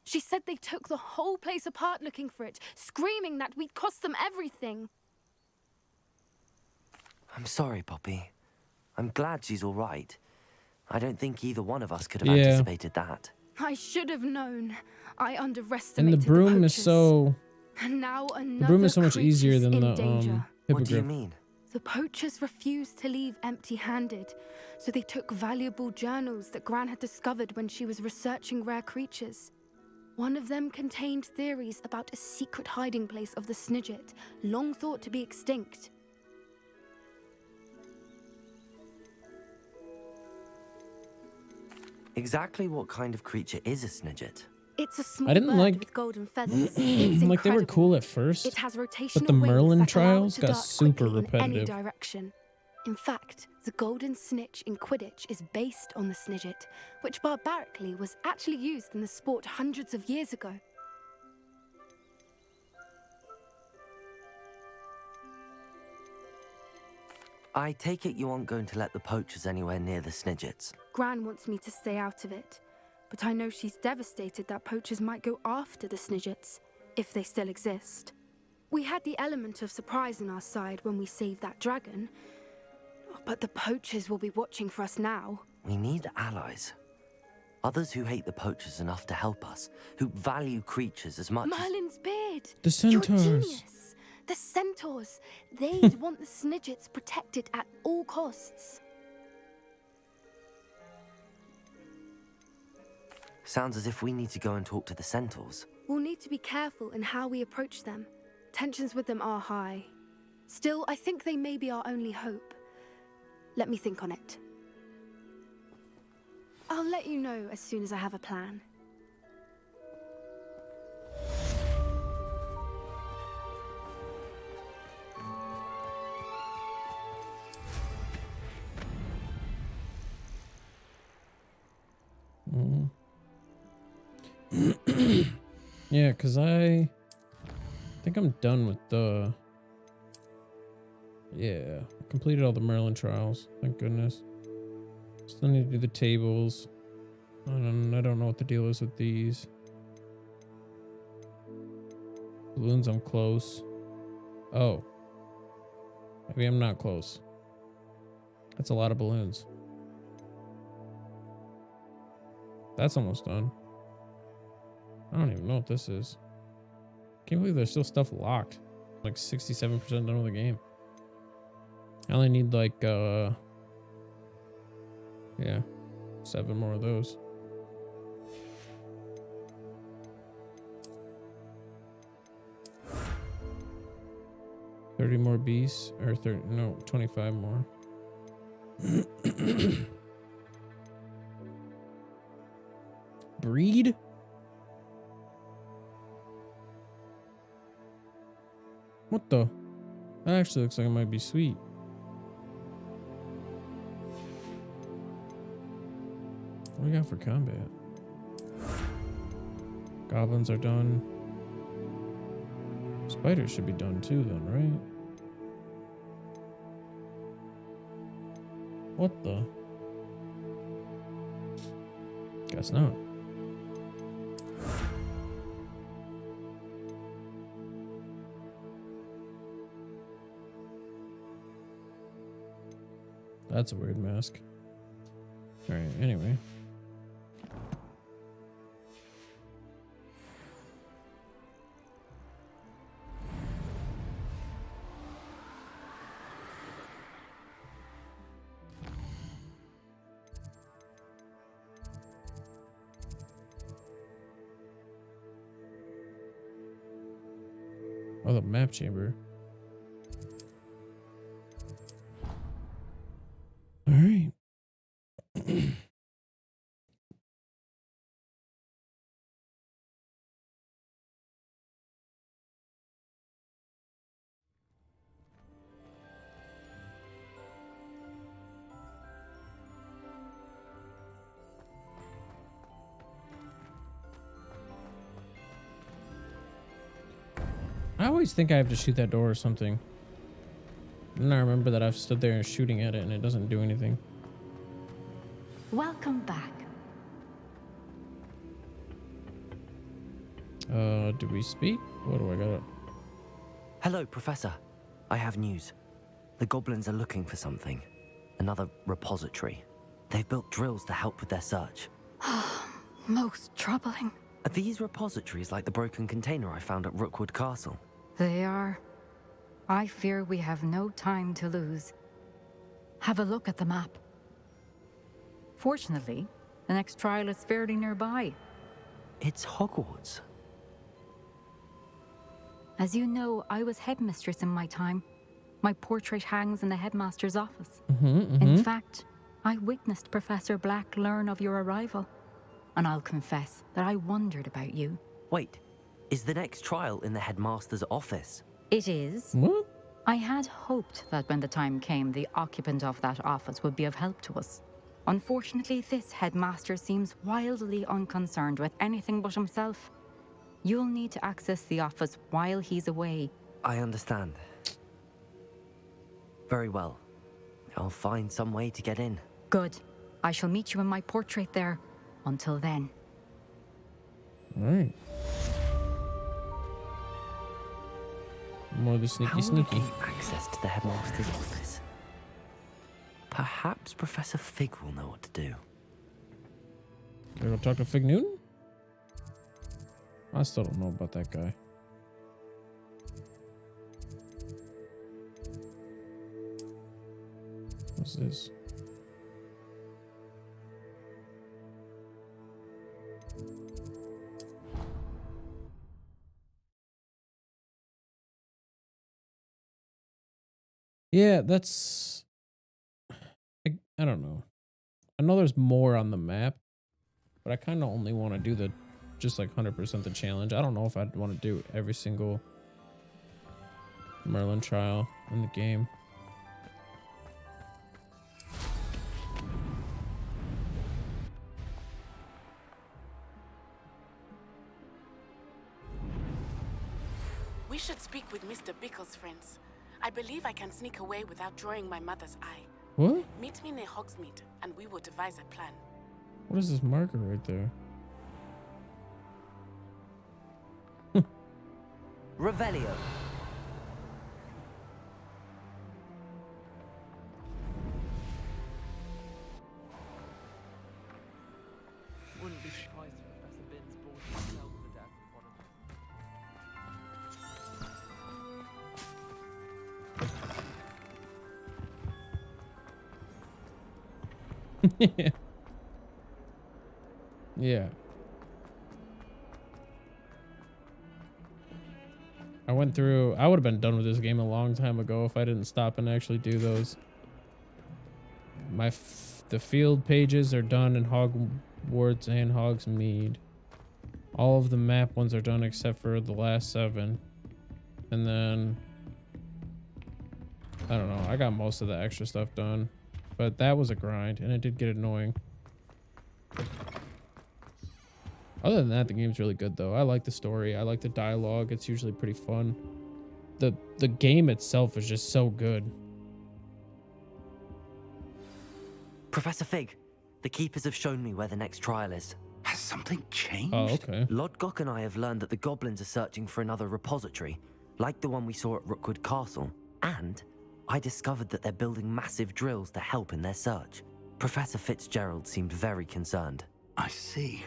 [SPEAKER 5] She said they took the whole place apart looking for it, screaming that we'd cost them everything.
[SPEAKER 4] I'm sorry, Poppy. I'm glad she's all right. I don't think either one of us could have
[SPEAKER 1] Yeah.
[SPEAKER 4] anticipated that.
[SPEAKER 5] I should have known. I
[SPEAKER 1] And
[SPEAKER 5] underestimated
[SPEAKER 1] the broom is
[SPEAKER 5] poachers.
[SPEAKER 1] so...
[SPEAKER 5] And now another
[SPEAKER 1] The broom is so much easier
[SPEAKER 5] creature's
[SPEAKER 1] than
[SPEAKER 5] in
[SPEAKER 1] the
[SPEAKER 5] danger.
[SPEAKER 4] What do you
[SPEAKER 1] hippogriff.
[SPEAKER 4] mean?
[SPEAKER 5] The poachers refused to leave empty-handed, so they took valuable journals that Gran had discovered when she was researching rare creatures. One of them contained theories about a secret hiding place of the Snidget, long thought to be extinct.
[SPEAKER 4] Exactly what kind of creature is a Snidget?
[SPEAKER 5] It's a small
[SPEAKER 1] I didn't
[SPEAKER 5] bird
[SPEAKER 1] like-
[SPEAKER 5] with golden feathers. It's
[SPEAKER 1] Like, they were
[SPEAKER 5] incredible.
[SPEAKER 1] cool at first.
[SPEAKER 5] It has rotational
[SPEAKER 1] but the
[SPEAKER 5] wings
[SPEAKER 1] Merlin
[SPEAKER 5] that allow it
[SPEAKER 1] trials
[SPEAKER 5] to
[SPEAKER 1] got
[SPEAKER 5] dart
[SPEAKER 1] super
[SPEAKER 5] quickly in any
[SPEAKER 1] repetitive.
[SPEAKER 5] direction. In fact, the golden snitch in Quidditch is based on the Snidget, which barbarically was actually used in the sport hundreds of years ago.
[SPEAKER 4] I take it you aren't going to let the poachers anywhere near the Snidgets.
[SPEAKER 5] Gran wants me to stay out of it, but I know she's devastated that poachers might go after the Snidgets, if they still exist. We had the element of surprise on our side when we saved that dragon, but the poachers will be watching for us now.
[SPEAKER 4] We need allies. Others who hate the poachers enough to help us, who value creatures as much as...
[SPEAKER 5] Merlin's beard!
[SPEAKER 1] The
[SPEAKER 5] You're
[SPEAKER 1] centaurs.
[SPEAKER 5] genius! The centaurs! They'd want the Snidgets protected at all costs.
[SPEAKER 4] Sounds as if we need to go and talk to the centaurs.
[SPEAKER 5] We'll need to be careful in how we approach them. Tensions with them are high. Still, I think they may be our only hope. Let me think on it. I'll let you know as soon as I have a plan.
[SPEAKER 1] Yeah, because I think I'm done with the... Yeah, I completed all the Merlin trials. Thank goodness. Still need to do the tables. I don't know what the deal is with these. Balloons, I'm close. Oh. Maybe I'm not close. That's a lot of balloons. That's almost done. I don't even know what this is. Can't believe there's still stuff locked. Like 67% done with the game. I only need like yeah, 7 more of those. $30 more beasts, or 25 more. Breed? What the? That actually looks like it might be sweet. What do we got for combat? Goblins are done. Spiders should be done too then, right? What the? Guess not. That's a weird mask. Alright, anyway. Oh, the map chamber. All right. I always think I have to shoot that door or something. And I remember that I've stood there and shooting at it and it doesn't do anything.
[SPEAKER 11] Welcome back.
[SPEAKER 1] Do we speak? What do I got?
[SPEAKER 4] Hello, Professor. I have news. The goblins are looking for something. Another repository. They've built drills to help with their search.
[SPEAKER 12] Most troubling.
[SPEAKER 4] Are these repositories like the broken container I found at Rookwood Castle?
[SPEAKER 12] They are. I fear we have no time to lose. Have a look at the map. Fortunately, the next trial is fairly nearby.
[SPEAKER 4] It's Hogwarts.
[SPEAKER 12] As you know, I was headmistress in my time. My portrait hangs in the headmaster's office. In fact, I witnessed Professor Black learn of your arrival. And I'll confess that I wondered about you.
[SPEAKER 4] Wait, is the next trial in the headmaster's office?
[SPEAKER 12] It is.
[SPEAKER 1] What?
[SPEAKER 12] I had hoped that when the time came, the occupant of that office would be of help to us. Unfortunately, this headmaster seems wildly unconcerned with anything but himself. You'll need to access the office while he's away.
[SPEAKER 4] I understand. Very well. I'll find some way to get in.
[SPEAKER 12] Good. I shall meet you in my portrait there. Until then.
[SPEAKER 1] All right. More of the sneaky
[SPEAKER 4] How will
[SPEAKER 1] sneaky.
[SPEAKER 4] we gain access to the headmaster's office? Perhaps Professor Fig will know what to do.
[SPEAKER 1] Gotta go talk to Fig Newton? I still don't know about that guy. What's this? Yeah, that's... I don't know. I know there's more on the map, but I kind of only want to do the just like 100% the challenge. I don't know if I'd want to do every single Merlin trial in the game.
[SPEAKER 13] We should speak with Mr. Bickle's friends. I believe I can sneak away without drawing my mother's eye.
[SPEAKER 1] What?
[SPEAKER 13] Meet me near Hogsmeade, and we will devise a plan.
[SPEAKER 1] What is this marker right there?
[SPEAKER 4] Revelio.
[SPEAKER 14] Wouldn't be surprised if Professor Binns brought himself to death in front of
[SPEAKER 1] Yeah. Yeah. I went through, I would have been done with this game a long time ago if I didn't stop and actually do those. The field pages are done in Hogwarts and Hogsmeade. All of the map ones are done except for the last 7. And then, I don't know, I got most of the extra stuff done. But that was a grind, and it did get annoying. Other than that, the game's really good, though. I like the story. I like the dialogue. It's usually pretty fun. The game itself is just so good.
[SPEAKER 4] Professor Fig, the Keepers have shown me where the next trial is.
[SPEAKER 9] Has something changed?
[SPEAKER 1] Oh, okay.
[SPEAKER 4] Lodgok and I have learned that the goblins are searching for another repository, like the one we saw at Rookwood Castle. And I discovered that they're building massive drills to help in their search. Professor Fitzgerald seemed very concerned.
[SPEAKER 9] I see.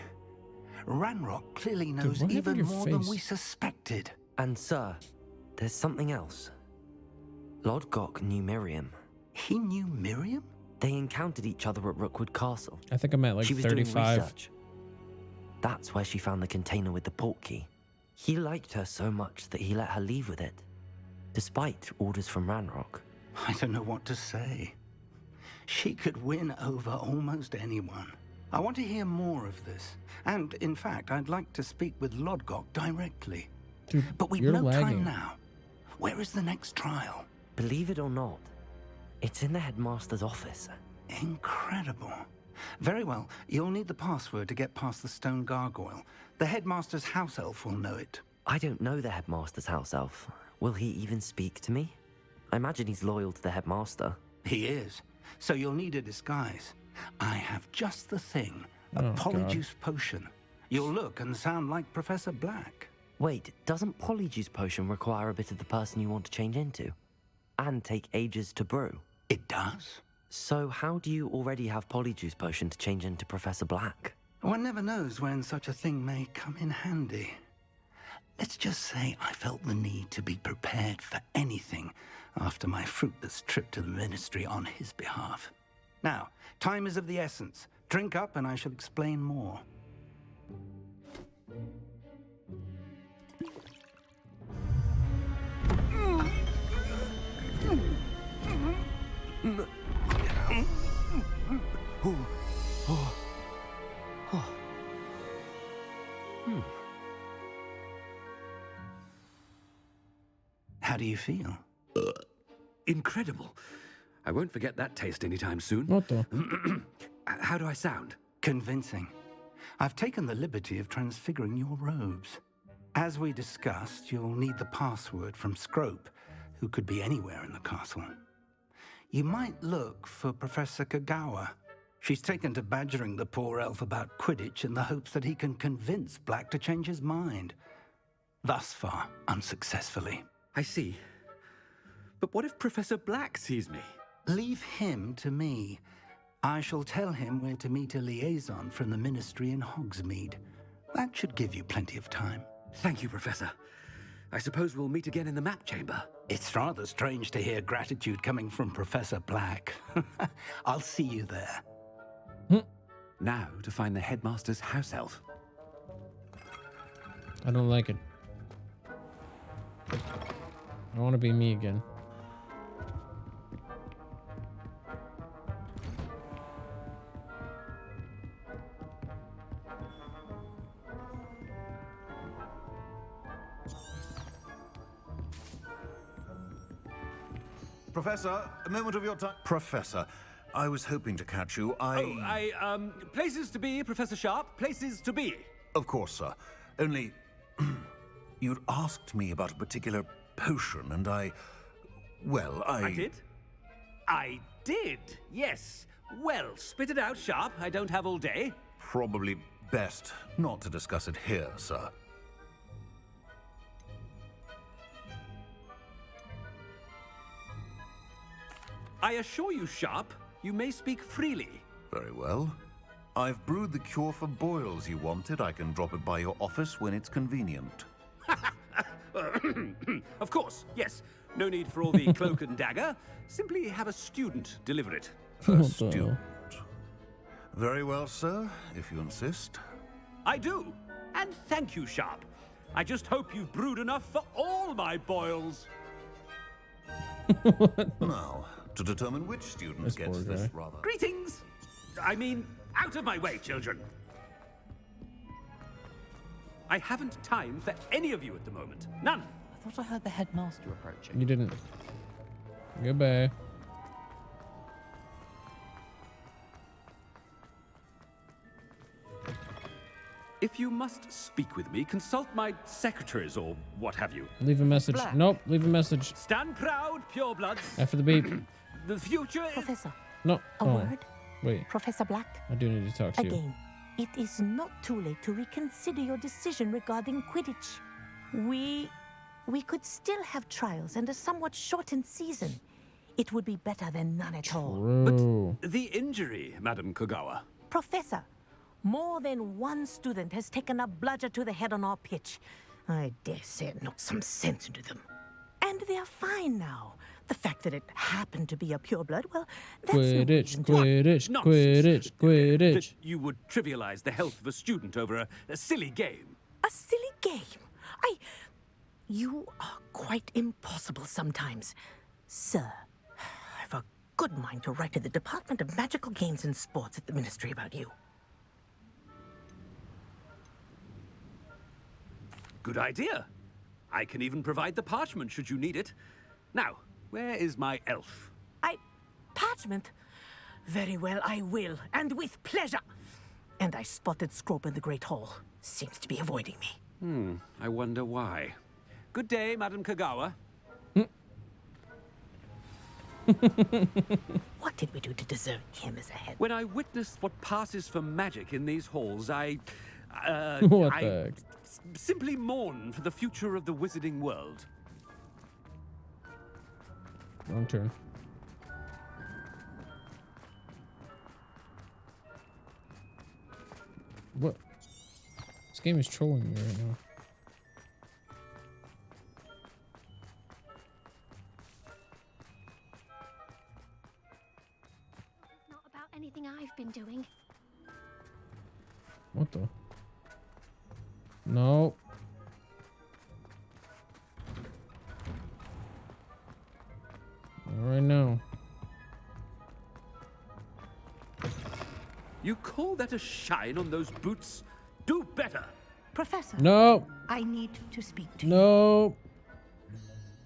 [SPEAKER 9] Ranrock clearly
[SPEAKER 1] Dude,
[SPEAKER 9] knows
[SPEAKER 1] what happened to
[SPEAKER 9] even
[SPEAKER 1] your
[SPEAKER 9] more than
[SPEAKER 1] face?
[SPEAKER 9] we suspected.
[SPEAKER 4] And sir, there's something else. Lodgok knew Miriam.
[SPEAKER 9] He knew Miriam?
[SPEAKER 4] They encountered each other at Rookwood Castle.
[SPEAKER 1] I think I'm at like
[SPEAKER 4] She was
[SPEAKER 1] 35.
[SPEAKER 4] doing research. That's where she found the container with the portkey. He liked her so much that he let her leave with it, despite orders from Ranrock.
[SPEAKER 9] I don't know what to say. She could win over almost anyone. I want to hear more of this. And, in fact, I'd like to speak with Lodgok directly.
[SPEAKER 1] Dude,
[SPEAKER 9] but we've
[SPEAKER 1] you're
[SPEAKER 9] no
[SPEAKER 1] lagging.
[SPEAKER 9] time now. Where is the next trial?
[SPEAKER 4] Believe it or not, it's in the headmaster's office.
[SPEAKER 9] Incredible. Very well. You'll need the password to get past the stone gargoyle. The headmaster's house elf will know it.
[SPEAKER 4] I don't know the headmaster's house elf. Will he even speak to me? I imagine he's loyal to the headmaster.
[SPEAKER 9] He is. So you'll need a disguise. I have just the thing. A
[SPEAKER 1] Oh,
[SPEAKER 9] polyjuice potion. You'll look and sound like Professor Black.
[SPEAKER 4] Wait, doesn't polyjuice potion require a bit of the person you want to change into? And take ages to brew?
[SPEAKER 9] It does.
[SPEAKER 4] So how do you already have polyjuice potion to change into Professor Black?
[SPEAKER 9] One never knows when such a thing may come in handy. Let's just say I felt the need to be prepared for anything after my fruitless trip to the Ministry on his behalf. Now, time is of the essence. Drink up and I shall explain more. How do you feel?
[SPEAKER 15] Incredible. I won't forget that taste anytime soon.
[SPEAKER 1] What the?
[SPEAKER 15] How do I sound?
[SPEAKER 9] Convincing. I've taken the liberty of transfiguring your robes. As we discussed, you'll need the password from Scrope, who could be anywhere in the castle. You might look for Professor Kagawa. She's taken to badgering the poor elf about Quidditch in the hopes that he can convince Black to change his mind. Thus far, unsuccessfully.
[SPEAKER 15] I see. But what if Professor Black sees me?
[SPEAKER 9] Leave him to me. I shall tell him where to meet a liaison from the Ministry in Hogsmeade. That should give you plenty of time.
[SPEAKER 15] Thank you, Professor. I suppose we'll meet again in the map chamber.
[SPEAKER 9] It's rather strange to hear gratitude coming from Professor Black. I'll see you there.
[SPEAKER 15] Now to find the headmaster's house elf.
[SPEAKER 1] I don't like it. I want to be me again.
[SPEAKER 16] Professor, a moment of your time. Professor, I was hoping to catch you.
[SPEAKER 15] Places to be, Professor Sharp. Places to be.
[SPEAKER 16] Of course, sir. Only, you'd asked me about a particular potion, and I
[SPEAKER 15] did? I did, yes. Well, spit it out, Sharp. I don't have all day.
[SPEAKER 16] Probably best not to discuss it here, sir.
[SPEAKER 15] I assure you, Sharp, you may speak freely.
[SPEAKER 16] Very well. I've brewed the cure for boils you wanted. I can drop it by your office when it's convenient.
[SPEAKER 15] Of course, yes. No need for all the cloak and dagger. Simply have a student deliver it.
[SPEAKER 16] A student. Very well, sir, if you insist.
[SPEAKER 15] I do. And thank you, Sharp. I just hope you've brewed enough for all my boils.
[SPEAKER 16] Now, to determine which student gets this rather...
[SPEAKER 15] Greetings! I mean, out of my way, children. I haven't time for any of you at the moment. None.
[SPEAKER 11] I thought I heard the headmaster approaching.
[SPEAKER 1] You didn't. Goodbye.
[SPEAKER 15] If you must speak with me, consult my secretaries or what have you.
[SPEAKER 1] Leave a message.
[SPEAKER 15] Black.
[SPEAKER 1] Nope, leave a message.
[SPEAKER 15] Stand proud, purebloods.
[SPEAKER 1] After the beep.
[SPEAKER 15] The future is...
[SPEAKER 17] Professor.
[SPEAKER 1] No.
[SPEAKER 17] A word?
[SPEAKER 1] Wait.
[SPEAKER 17] Professor Black.
[SPEAKER 1] I do need to talk to you.
[SPEAKER 17] Again, it is not too late to reconsider your decision regarding Quidditch. We could still have trials and a somewhat shortened season. It would be better than none at all.
[SPEAKER 1] True.
[SPEAKER 15] But the injury, Madam Kogawa.
[SPEAKER 17] Professor, more than one student has taken a bludger to the head on our pitch. I dare say it knocked some sense into them. And they're fine now. The fact that it happened to be a pureblood, well, that's no
[SPEAKER 1] Quidditch,
[SPEAKER 17] reason to...
[SPEAKER 1] Quidditch,
[SPEAKER 15] Nonsense.
[SPEAKER 1] Quidditch, Quidditch.
[SPEAKER 15] That you would trivialize the health of a student over a silly game.
[SPEAKER 17] A silly game? You are quite impossible sometimes. Sir, I've a good mind to write to the Department of Magical Games and Sports at the Ministry about you.
[SPEAKER 15] Good idea. I can even provide the parchment should you need it. Now, where is my elf?
[SPEAKER 17] Parchment? Very well, I will, and with pleasure. And I spotted Scrope in the Great Hall. Seems to be avoiding me.
[SPEAKER 15] I wonder why. Good day, Madam Kagawa.
[SPEAKER 17] What did we do to deserve him as a head?
[SPEAKER 15] When I witnessed what passes for magic in these halls, I
[SPEAKER 1] What the heck?
[SPEAKER 15] Simply mourn for the future of the wizarding world.
[SPEAKER 1] Wrong turn. What? This game is trolling me right now.
[SPEAKER 18] It's not about anything I've been doing.
[SPEAKER 1] What the? No. Not right now.
[SPEAKER 15] You call that a shine on those boots? Do better.
[SPEAKER 17] Professor.
[SPEAKER 1] No.
[SPEAKER 17] I need to speak to you.
[SPEAKER 1] No.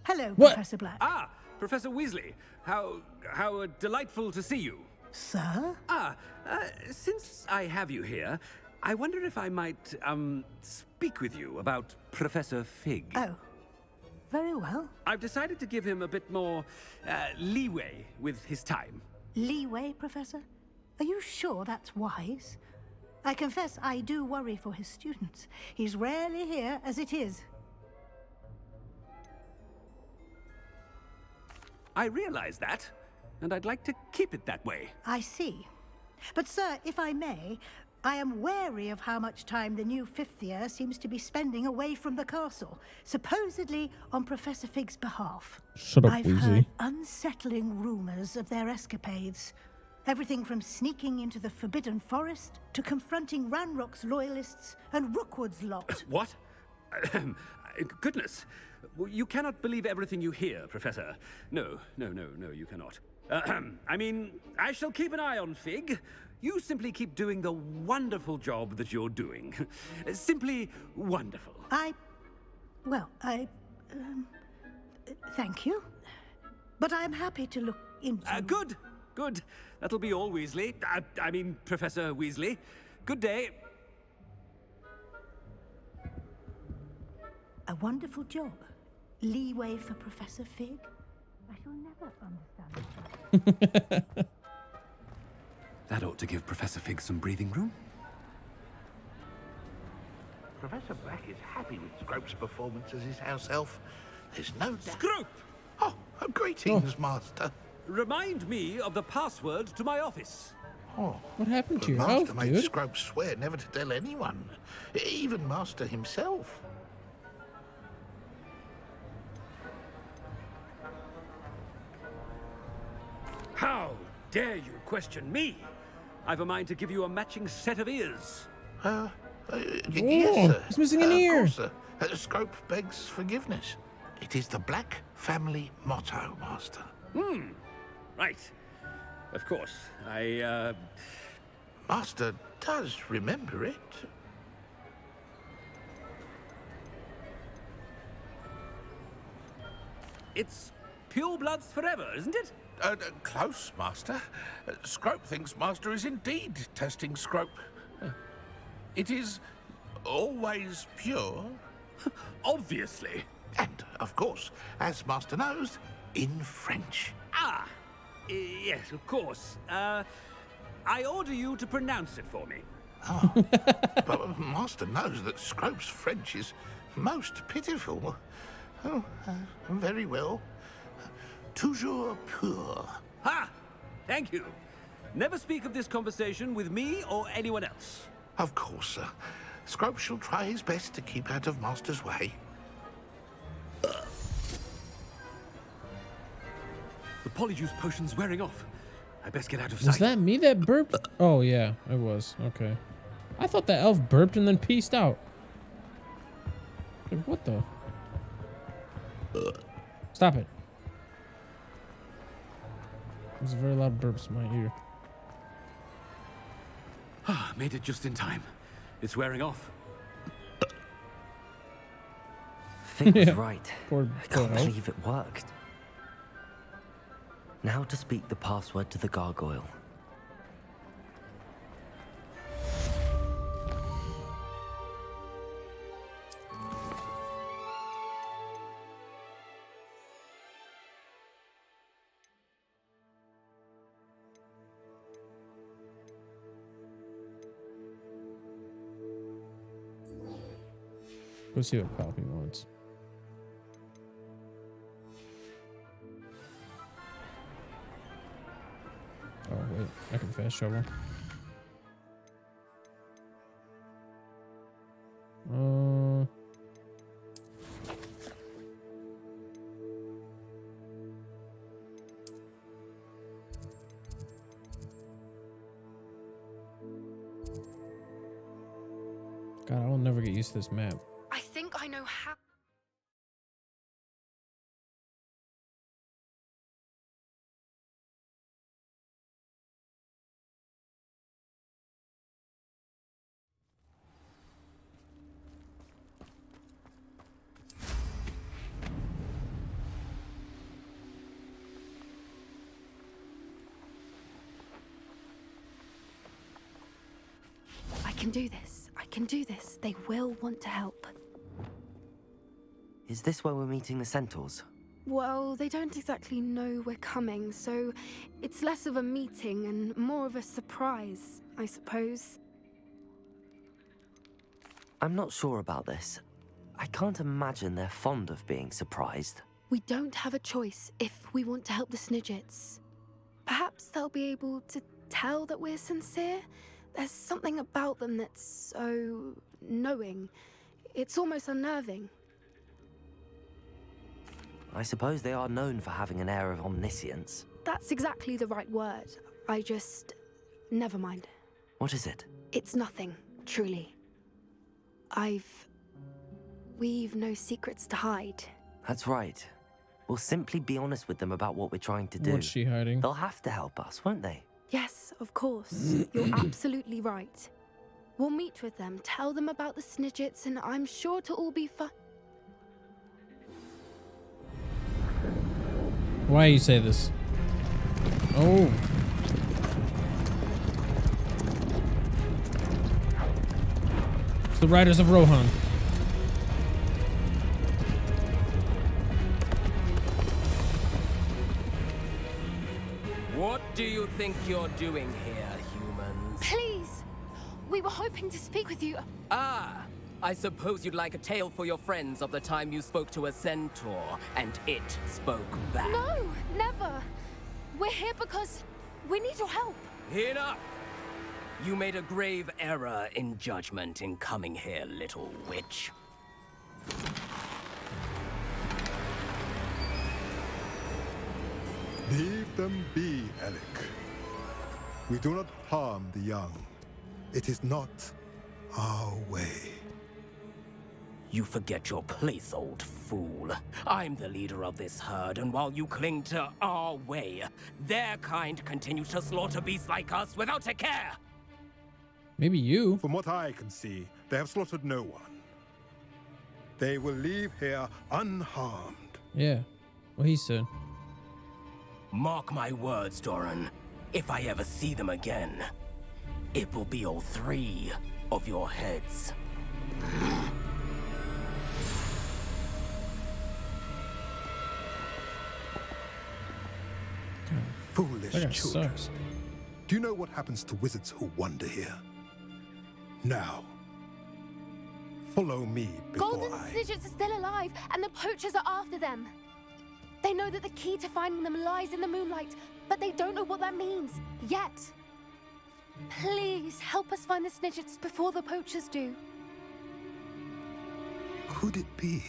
[SPEAKER 17] Hello,
[SPEAKER 1] What?
[SPEAKER 17] Professor Black.
[SPEAKER 15] Ah, Professor Weasley. How delightful to see you.
[SPEAKER 17] Sir?
[SPEAKER 15] Since I have you here, I wonder if I might, speak with you about Professor Fig.
[SPEAKER 17] Oh, very well.
[SPEAKER 15] I've decided to give him a bit more, leeway with his time.
[SPEAKER 17] Leeway, Professor? Are you sure that's wise? I confess I do worry for his students. He's rarely here as it is.
[SPEAKER 15] I realize that, and I'd like to keep it that way.
[SPEAKER 17] I see. But, sir, if I may, I am wary of how much time the new fifth year seems to be spending away from the castle, supposedly on Professor Fig's behalf.
[SPEAKER 1] Shut up,
[SPEAKER 17] I've
[SPEAKER 1] Weasley.
[SPEAKER 17] heard unsettling rumors of their escapades. Everything from sneaking into the Forbidden Forest to confronting Ranrock's loyalists and Rookwood's lot.
[SPEAKER 15] What? Goodness. You cannot believe everything you hear, Professor. No, you cannot. I mean, I shall keep an eye on Fig. You simply keep doing the wonderful job that you're doing. Simply wonderful.
[SPEAKER 17] Thank you. But I'm happy to look into...
[SPEAKER 15] Good. That'll be all, Weasley. I mean, Professor Weasley. Good day.
[SPEAKER 17] A wonderful job. Leeway for Professor Fig. I shall never understand it.
[SPEAKER 15] That ought to give Professor Fig some breathing room.
[SPEAKER 10] Professor Black is happy with Scrope's performance as his house elf. There's no doubt.
[SPEAKER 15] Scrope!
[SPEAKER 10] Oh, greetings, Master.
[SPEAKER 15] Remind me of the password to my office.
[SPEAKER 10] Oh,
[SPEAKER 1] What happened to
[SPEAKER 10] the
[SPEAKER 1] your
[SPEAKER 10] Master
[SPEAKER 1] elf,
[SPEAKER 10] made
[SPEAKER 1] dude?
[SPEAKER 10] Scrope swear never to tell anyone, even Master himself.
[SPEAKER 15] How dare you question me? I've a mind to give you a matching set of ears.
[SPEAKER 10] Yes, sir.
[SPEAKER 1] he's missing an ear.
[SPEAKER 10] Of course, sir. Scrope begs forgiveness. It is the Black family motto, Master.
[SPEAKER 15] Right. Of course.
[SPEAKER 10] Master does remember it.
[SPEAKER 15] It's pure bloods forever, isn't it?
[SPEAKER 10] Close, Master. Scrope thinks Master is indeed testing Scrope. It is always pure.
[SPEAKER 15] Obviously.
[SPEAKER 10] And, of course, as Master knows, in French.
[SPEAKER 15] Yes, of course. I order you to pronounce it for me.
[SPEAKER 10] But Master knows that Scrope's French is most pitiful. Oh, very well. Toujours pur.
[SPEAKER 15] Ha! Thank you. Never speak of this conversation with me or anyone else.
[SPEAKER 10] Of course, sir. Scrope shall try his best to keep out of Master's way.
[SPEAKER 15] The Polyjuice potion's wearing off. I best get out of
[SPEAKER 1] Was
[SPEAKER 15] sight.
[SPEAKER 1] that me that burped? Oh, yeah, it was. Okay. I thought that elf burped and then peaced out. Dude, what the? Stop it. There's a very loud burps in my ear.
[SPEAKER 15] Ah, made it just in time. It's wearing off.
[SPEAKER 4] Fig was
[SPEAKER 1] Yeah.
[SPEAKER 4] right.
[SPEAKER 1] Poor
[SPEAKER 4] I can't
[SPEAKER 1] elf.
[SPEAKER 4] believe it worked. Now to speak the password to the gargoyle.
[SPEAKER 1] Go see what Poppy wants. Oh wait, I can fast travel. God, I will never get used to this map.
[SPEAKER 5] I think I know how. I can do this. I can do this. They will want to help.
[SPEAKER 4] Is this where we're meeting the centaurs?
[SPEAKER 5] Well, they don't exactly know we're coming, so it's less of a meeting and more of a surprise, I suppose.
[SPEAKER 4] I'm not sure about this. I can't imagine they're fond of being surprised.
[SPEAKER 5] We don't have a choice if we want to help the Snidgets. Perhaps they'll be able to tell that we're sincere. There's something about them that's so knowing. It's almost unnerving.
[SPEAKER 4] I suppose they are known for having an air of omniscience.
[SPEAKER 5] That's exactly the right word. I just... never mind.
[SPEAKER 4] What is it?
[SPEAKER 5] It's nothing, truly. We've no secrets to hide.
[SPEAKER 4] That's right. We'll simply be honest with them about what we're trying to do.
[SPEAKER 1] What's she hiding?
[SPEAKER 4] They'll have to help us, won't they?
[SPEAKER 5] Yes, of course. You're absolutely right. We'll meet with them, tell them about the Snidgets, and I'm sure to all be fine.
[SPEAKER 1] Why you say this? Oh. It's the Riders of Rohan.
[SPEAKER 19] What do you think you're doing here, humans?
[SPEAKER 18] Please! We were hoping to speak with you.
[SPEAKER 19] Ah! I suppose you'd like a tale for your friends of the time you spoke to a centaur, and it spoke back.
[SPEAKER 18] No, never. We're here because we need your help.
[SPEAKER 19] Enough! You made a grave error in judgment in coming here, little witch.
[SPEAKER 20] Leave them be, Alec. We do not harm the young. It is not our way.
[SPEAKER 19] You forget your place, old fool. I'm the leader of this herd, and while you cling to our way, their kind continue to slaughter beasts like us without a care.
[SPEAKER 1] Maybe you.
[SPEAKER 20] From what I can see, they have slaughtered no one. They will leave here unharmed.
[SPEAKER 1] Yeah, what he said.
[SPEAKER 19] Mark my words, Doran. If I ever see them again, it will be all 3 of your heads.
[SPEAKER 20] Foolish
[SPEAKER 1] That guy
[SPEAKER 20] children.
[SPEAKER 1] sucks.
[SPEAKER 20] Do you know what happens to wizards who wander here? Now, follow me before
[SPEAKER 18] Golden
[SPEAKER 20] I...
[SPEAKER 18] Snidgets are still alive, and the poachers are after them. They know that the key to finding them lies in the moonlight, but they don't know what that means, yet. Please, help us find the Snidgets before the poachers do.
[SPEAKER 20] Could it be?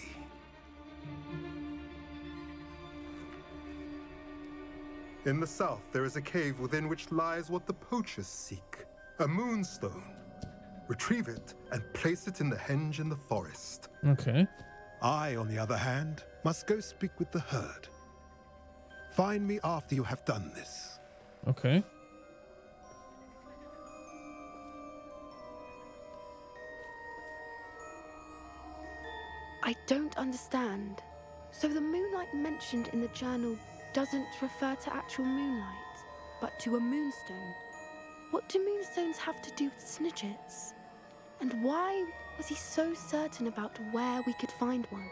[SPEAKER 20] In the south, there is a cave within which lies what the poachers seek. A moonstone. Retrieve it and place it in the henge in the forest.
[SPEAKER 1] Okay.
[SPEAKER 20] I, on the other hand, must go speak with the herd. Find me after you have done this.
[SPEAKER 1] Okay.
[SPEAKER 5] I don't understand. So the moonlight mentioned in the journal doesn't refer to actual moonlight, but to a moonstone. What do moonstones have to do with snidgets? And why was he so certain about where we could find one?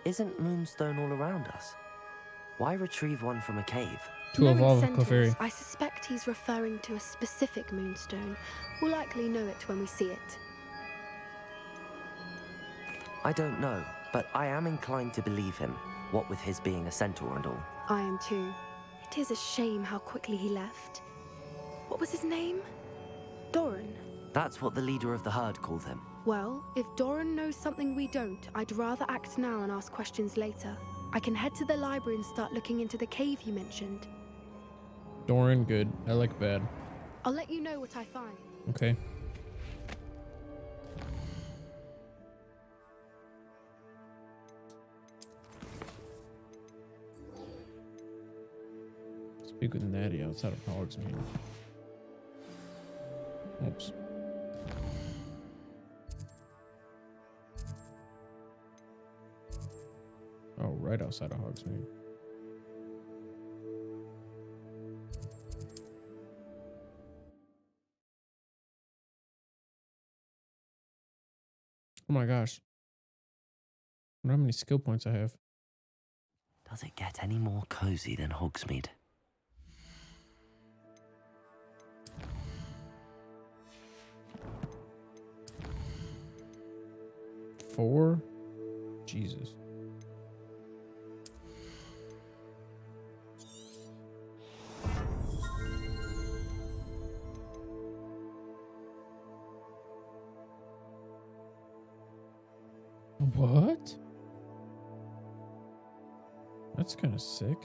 [SPEAKER 4] Isn't Moonstone all around us? Why retrieve one from a cave?
[SPEAKER 1] To
[SPEAKER 5] Knowing
[SPEAKER 1] evolve a
[SPEAKER 5] Centaurs,
[SPEAKER 1] Clefairy.
[SPEAKER 5] I suspect he's referring to a specific moonstone. We'll likely know it when we see it.
[SPEAKER 4] I don't know, but I am inclined to believe him, what with his being a centaur and all.
[SPEAKER 5] I am too. It is a shame how quickly he left. What was his name? Doran.
[SPEAKER 4] That's what the leader of the herd called him.
[SPEAKER 5] Well, if Doran knows something we don't, I'd rather act now and ask questions later. I can head to the library and start looking into the cave you mentioned.
[SPEAKER 1] Doran, good. I like bad.
[SPEAKER 5] I'll let you know what I find.
[SPEAKER 1] Okay. Speak with Natty outside of Hogsmeade. Oops. Oh, right outside of Hogsmeade. Oh my gosh. I wonder how many skill points I have.
[SPEAKER 4] Does it get any more cozy than Hogsmeade?
[SPEAKER 1] Four? Jesus. What? That's kind of sick.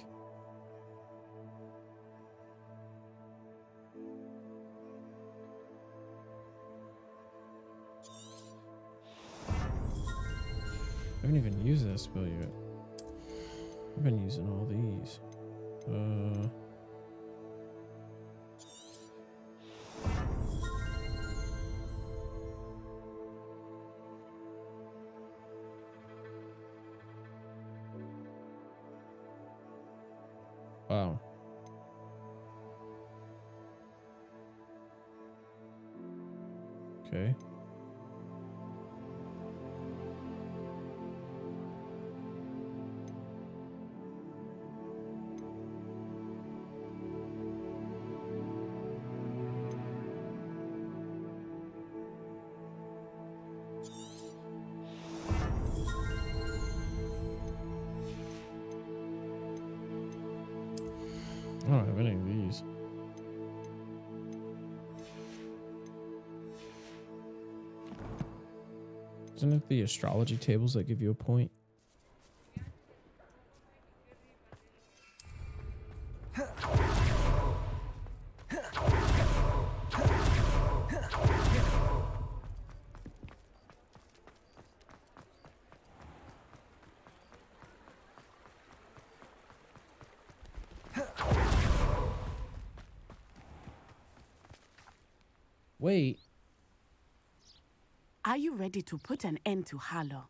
[SPEAKER 1] I haven't even used that spell yet. I've been using all these. Wow. Okay. I don't have any of these. Isn't it the astrology tables that give you a point? Wait.
[SPEAKER 13] Are you ready to put an end to Harlow?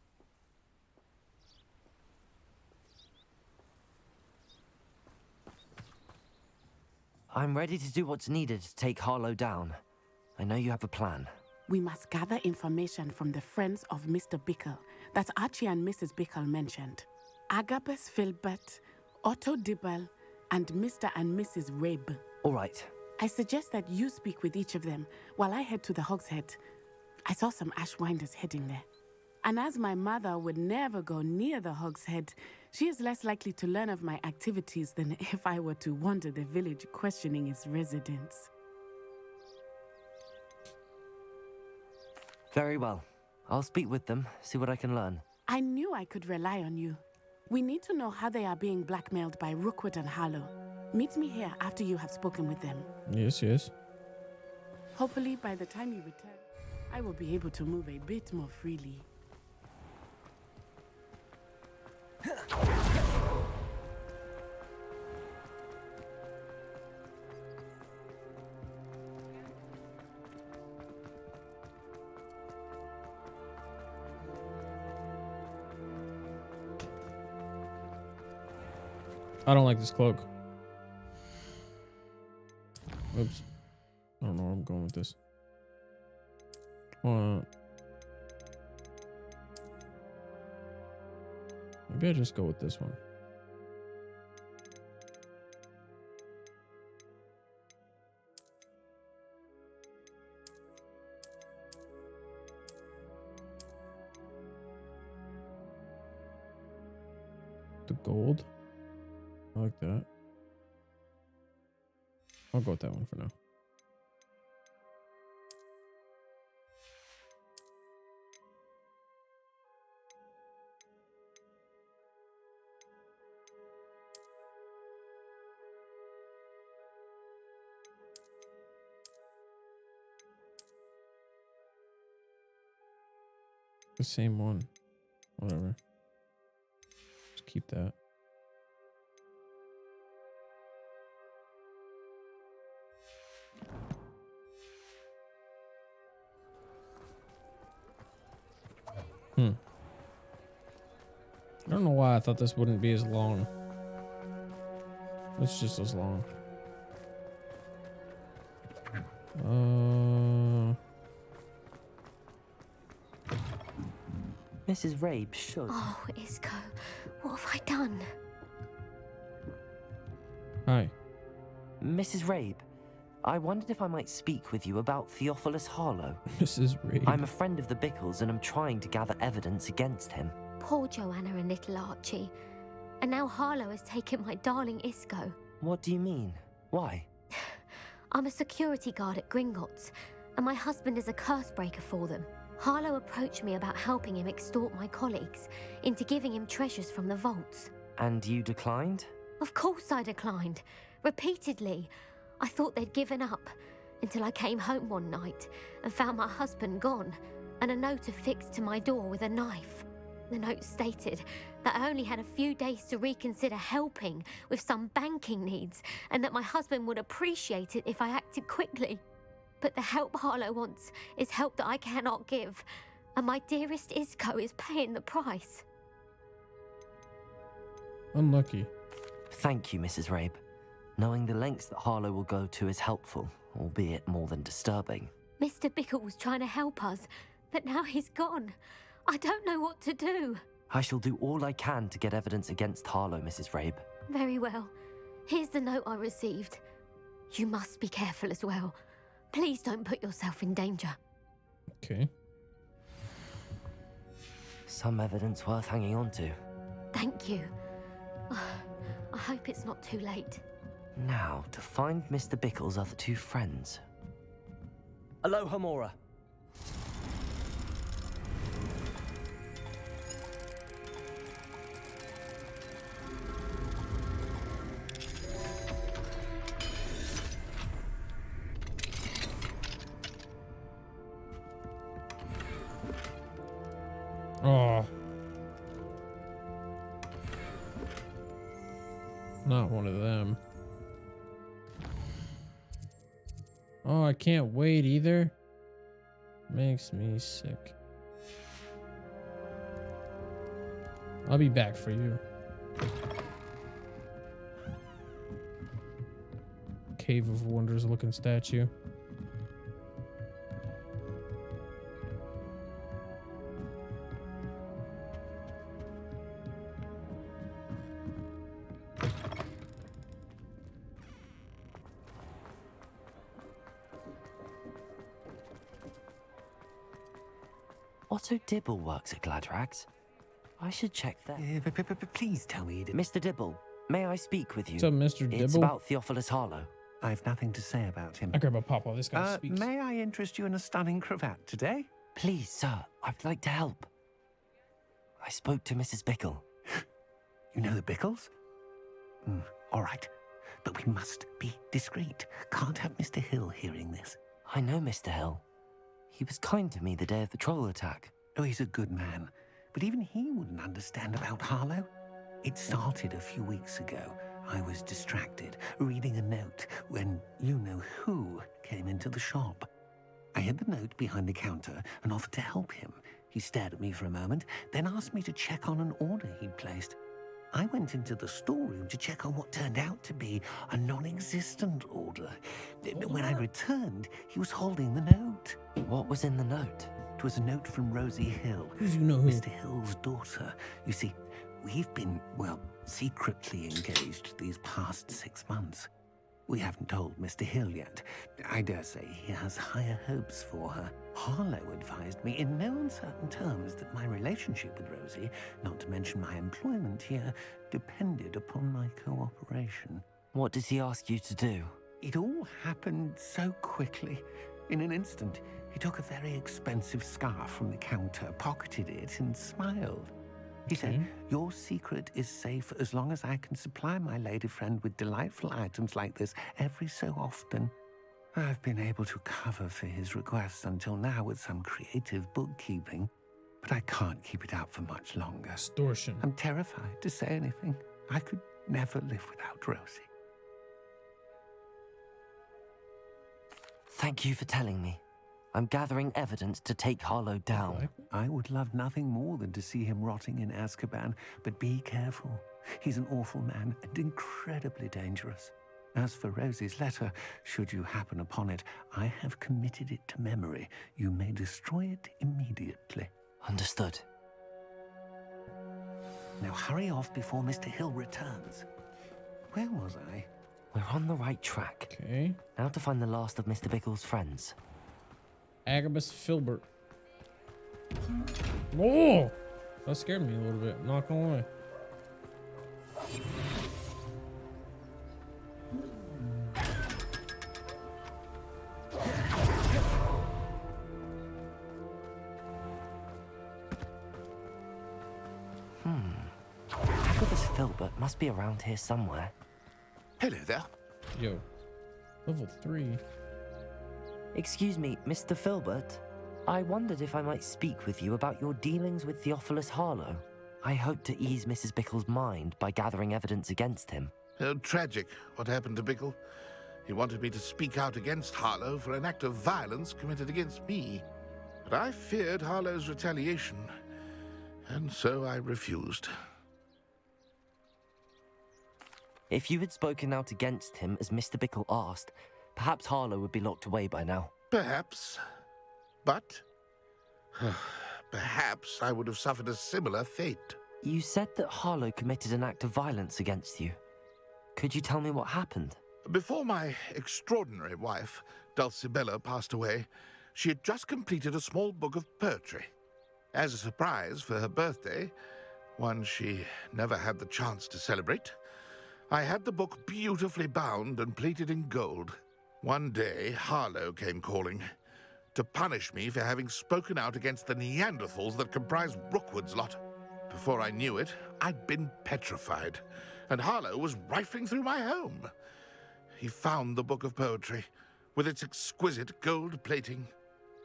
[SPEAKER 4] I'm ready to do what's needed to take Harlow down. I know you have a plan.
[SPEAKER 13] We must gather information from the friends of Mr. Bickle that Archie and Mrs. Bickle mentioned. Agabus Filbert, Otto Dibble, and Mr. and Mrs. Rabe.
[SPEAKER 4] All right.
[SPEAKER 13] I suggest that you speak with each of them while I head to the Hogshead. I saw some Ashwinders heading there. And as my mother would never go near the Hogshead, she is less likely to learn of my activities than if I were to wander the village questioning its residents.
[SPEAKER 4] Very well. I'll speak with them, see what I can learn.
[SPEAKER 13] I knew I could rely on you. We need to know how they are being blackmailed by Rookwood and Harlow. Meet me here after you have spoken with them.
[SPEAKER 1] Yes, yes.
[SPEAKER 13] Hopefully by the time you return... I will be able to move a bit more freely.
[SPEAKER 1] I don't like this cloak. Oops. I don't know where I'm going with this. Maybe I just go with this one. The gold. I like that. I'll go with that one for now. The same one. Whatever. Just keep that. I don't know why I thought this wouldn't be as long. It's just as long.
[SPEAKER 4] Mrs. Rabe should.
[SPEAKER 18] Oh, Isco, what have I done?
[SPEAKER 1] Hi.
[SPEAKER 4] Mrs. Rabe, I wondered if I might speak with you about Theophilus Harlow.
[SPEAKER 1] Mrs. Rabe.
[SPEAKER 4] I'm a friend of the Bickles and I'm trying to gather evidence against him.
[SPEAKER 18] Poor Joanna and little Archie. And now Harlow has taken my darling Isco.
[SPEAKER 4] What do you mean? Why?
[SPEAKER 18] I'm a security guard at Gringotts, and my husband is a curse breaker for them. Harlow approached me about helping him extort my colleagues into giving him treasures from the vaults.
[SPEAKER 4] And you declined?
[SPEAKER 18] Of course I declined. Repeatedly. I thought they'd given up, until I came home one night and found my husband gone, and a note affixed to my door with a knife. The note stated that I only had a few days to reconsider helping with some banking needs, and that my husband would appreciate it if I acted quickly. But the help Harlow wants is help that I cannot give, and my dearest Isco is paying the price.
[SPEAKER 1] Unlucky.
[SPEAKER 4] Thank you, Mrs. Rabe. Knowing the lengths that Harlow will go to is helpful, albeit more than disturbing.
[SPEAKER 18] Mr. Bickle was trying to help us, but now he's gone. I don't know what to do.
[SPEAKER 4] I shall do all I can to get evidence against Harlow, Mrs. Rabe.
[SPEAKER 18] Very well. Here's the note I received. You must be careful as well. Please don't put yourself in danger.
[SPEAKER 1] Okay.
[SPEAKER 4] Some evidence worth hanging on to.
[SPEAKER 18] Thank you. I hope it's not too late.
[SPEAKER 4] Now, to find Mr. Bickle's other two friends. Aloha, Mora.
[SPEAKER 1] Oh. Not one of them. Oh, I can't wait either. Makes me sick. I'll be back for you. Cave of Wonders looking statue.
[SPEAKER 4] Otto Dibble works at Gladrags. I should check that.
[SPEAKER 8] Please tell me.
[SPEAKER 4] Mr. Dibble, may I speak with you?
[SPEAKER 1] What's up, Mr. Dibble?
[SPEAKER 4] It's about Theophilus Harlow.
[SPEAKER 8] I have nothing to say about him.
[SPEAKER 1] I grab a pop-off. This guy speaks.
[SPEAKER 8] May I interest you in a stunning cravat today?
[SPEAKER 4] Please, sir. I'd like to help. I spoke to Mrs. Bickle.
[SPEAKER 8] You know the Bickles? All right. But we must be discreet. Can't have Mr. Hill hearing this.
[SPEAKER 4] I know Mr. Hill. He was kind to me the day of the troll attack.
[SPEAKER 8] Oh, he's a good man. But even he wouldn't understand about Harlow. It started a few weeks ago. I was distracted, reading a note, when you-know-who came into the shop. I hid the note behind the counter and offered to help him. He stared at me for a moment, then asked me to check on an order he'd placed. I went into the storeroom to check on what turned out to be a non-existent order. When I returned, he was holding the note.
[SPEAKER 4] What was in the note?
[SPEAKER 8] It was a note from Rosie Hill,
[SPEAKER 1] Mr.
[SPEAKER 8] Hill's daughter. You see, we've been, well, secretly engaged these past 6 months. We haven't told Mr. Hill yet. I dare say he has higher hopes for her. Harlow advised me in no uncertain terms that my relationship with Rosie, not to mention my employment here, depended upon my cooperation.
[SPEAKER 4] What did he ask you to do?
[SPEAKER 8] It all happened so quickly. In an instant, he took a very expensive scarf from the counter, pocketed it, and smiled. He said, "Your secret is safe as long as I can supply my lady friend with delightful items like this every so often." I've been able to cover for his requests until now with some creative bookkeeping, but I can't keep it up for much longer.
[SPEAKER 1] Extortion.
[SPEAKER 8] I'm terrified to say anything. I could never live without Rosie.
[SPEAKER 4] Thank you for telling me. I'm gathering evidence to take Harlow down.
[SPEAKER 8] I would love nothing more than to see him rotting in Azkaban, but be careful. He's an awful man and incredibly dangerous. As for Rosie's letter, should you happen upon it, I have committed it to memory. You may destroy it immediately.
[SPEAKER 4] Understood.
[SPEAKER 8] Now hurry off before Mr. Hill returns. Where was I?
[SPEAKER 4] We're on the right track.
[SPEAKER 1] Okay.
[SPEAKER 4] Now to find the last of Mr. Bickle's friends.
[SPEAKER 1] Agabus Filbert. Whoa! That scared me a little bit, not gonna lie.
[SPEAKER 4] Agabus Filbert must be around here somewhere.
[SPEAKER 10] Hello there.
[SPEAKER 1] Yo. Level 3.
[SPEAKER 4] Excuse me, Mr. Filbert. I wondered if I might speak with you about your dealings with Theophilus Harlow. I hope to ease Mrs. Bickle's mind by gathering evidence against him.
[SPEAKER 10] Tragic, what happened to Bickle. He wanted me to speak out against Harlow for an act of violence committed against me. But I feared Harlow's retaliation, and so I refused.
[SPEAKER 4] If you had spoken out against him as Mr. Bickle asked, perhaps Harlow would be locked away by now.
[SPEAKER 10] Perhaps. But perhaps I would have suffered a similar fate.
[SPEAKER 4] You said that Harlow committed an act of violence against you. Could you tell me what happened?
[SPEAKER 10] Before my extraordinary wife, Dulcibella, passed away, she had just completed a small book of poetry. As a surprise for her birthday, one she never had the chance to celebrate, I had the book beautifully bound and plated in gold. One day, Harlow came calling to punish me for having spoken out against the Neanderthals that comprised Rookwood's lot. Before I knew it, I'd been petrified, and Harlow was rifling through my home. He found the book of poetry, with its exquisite gold plating.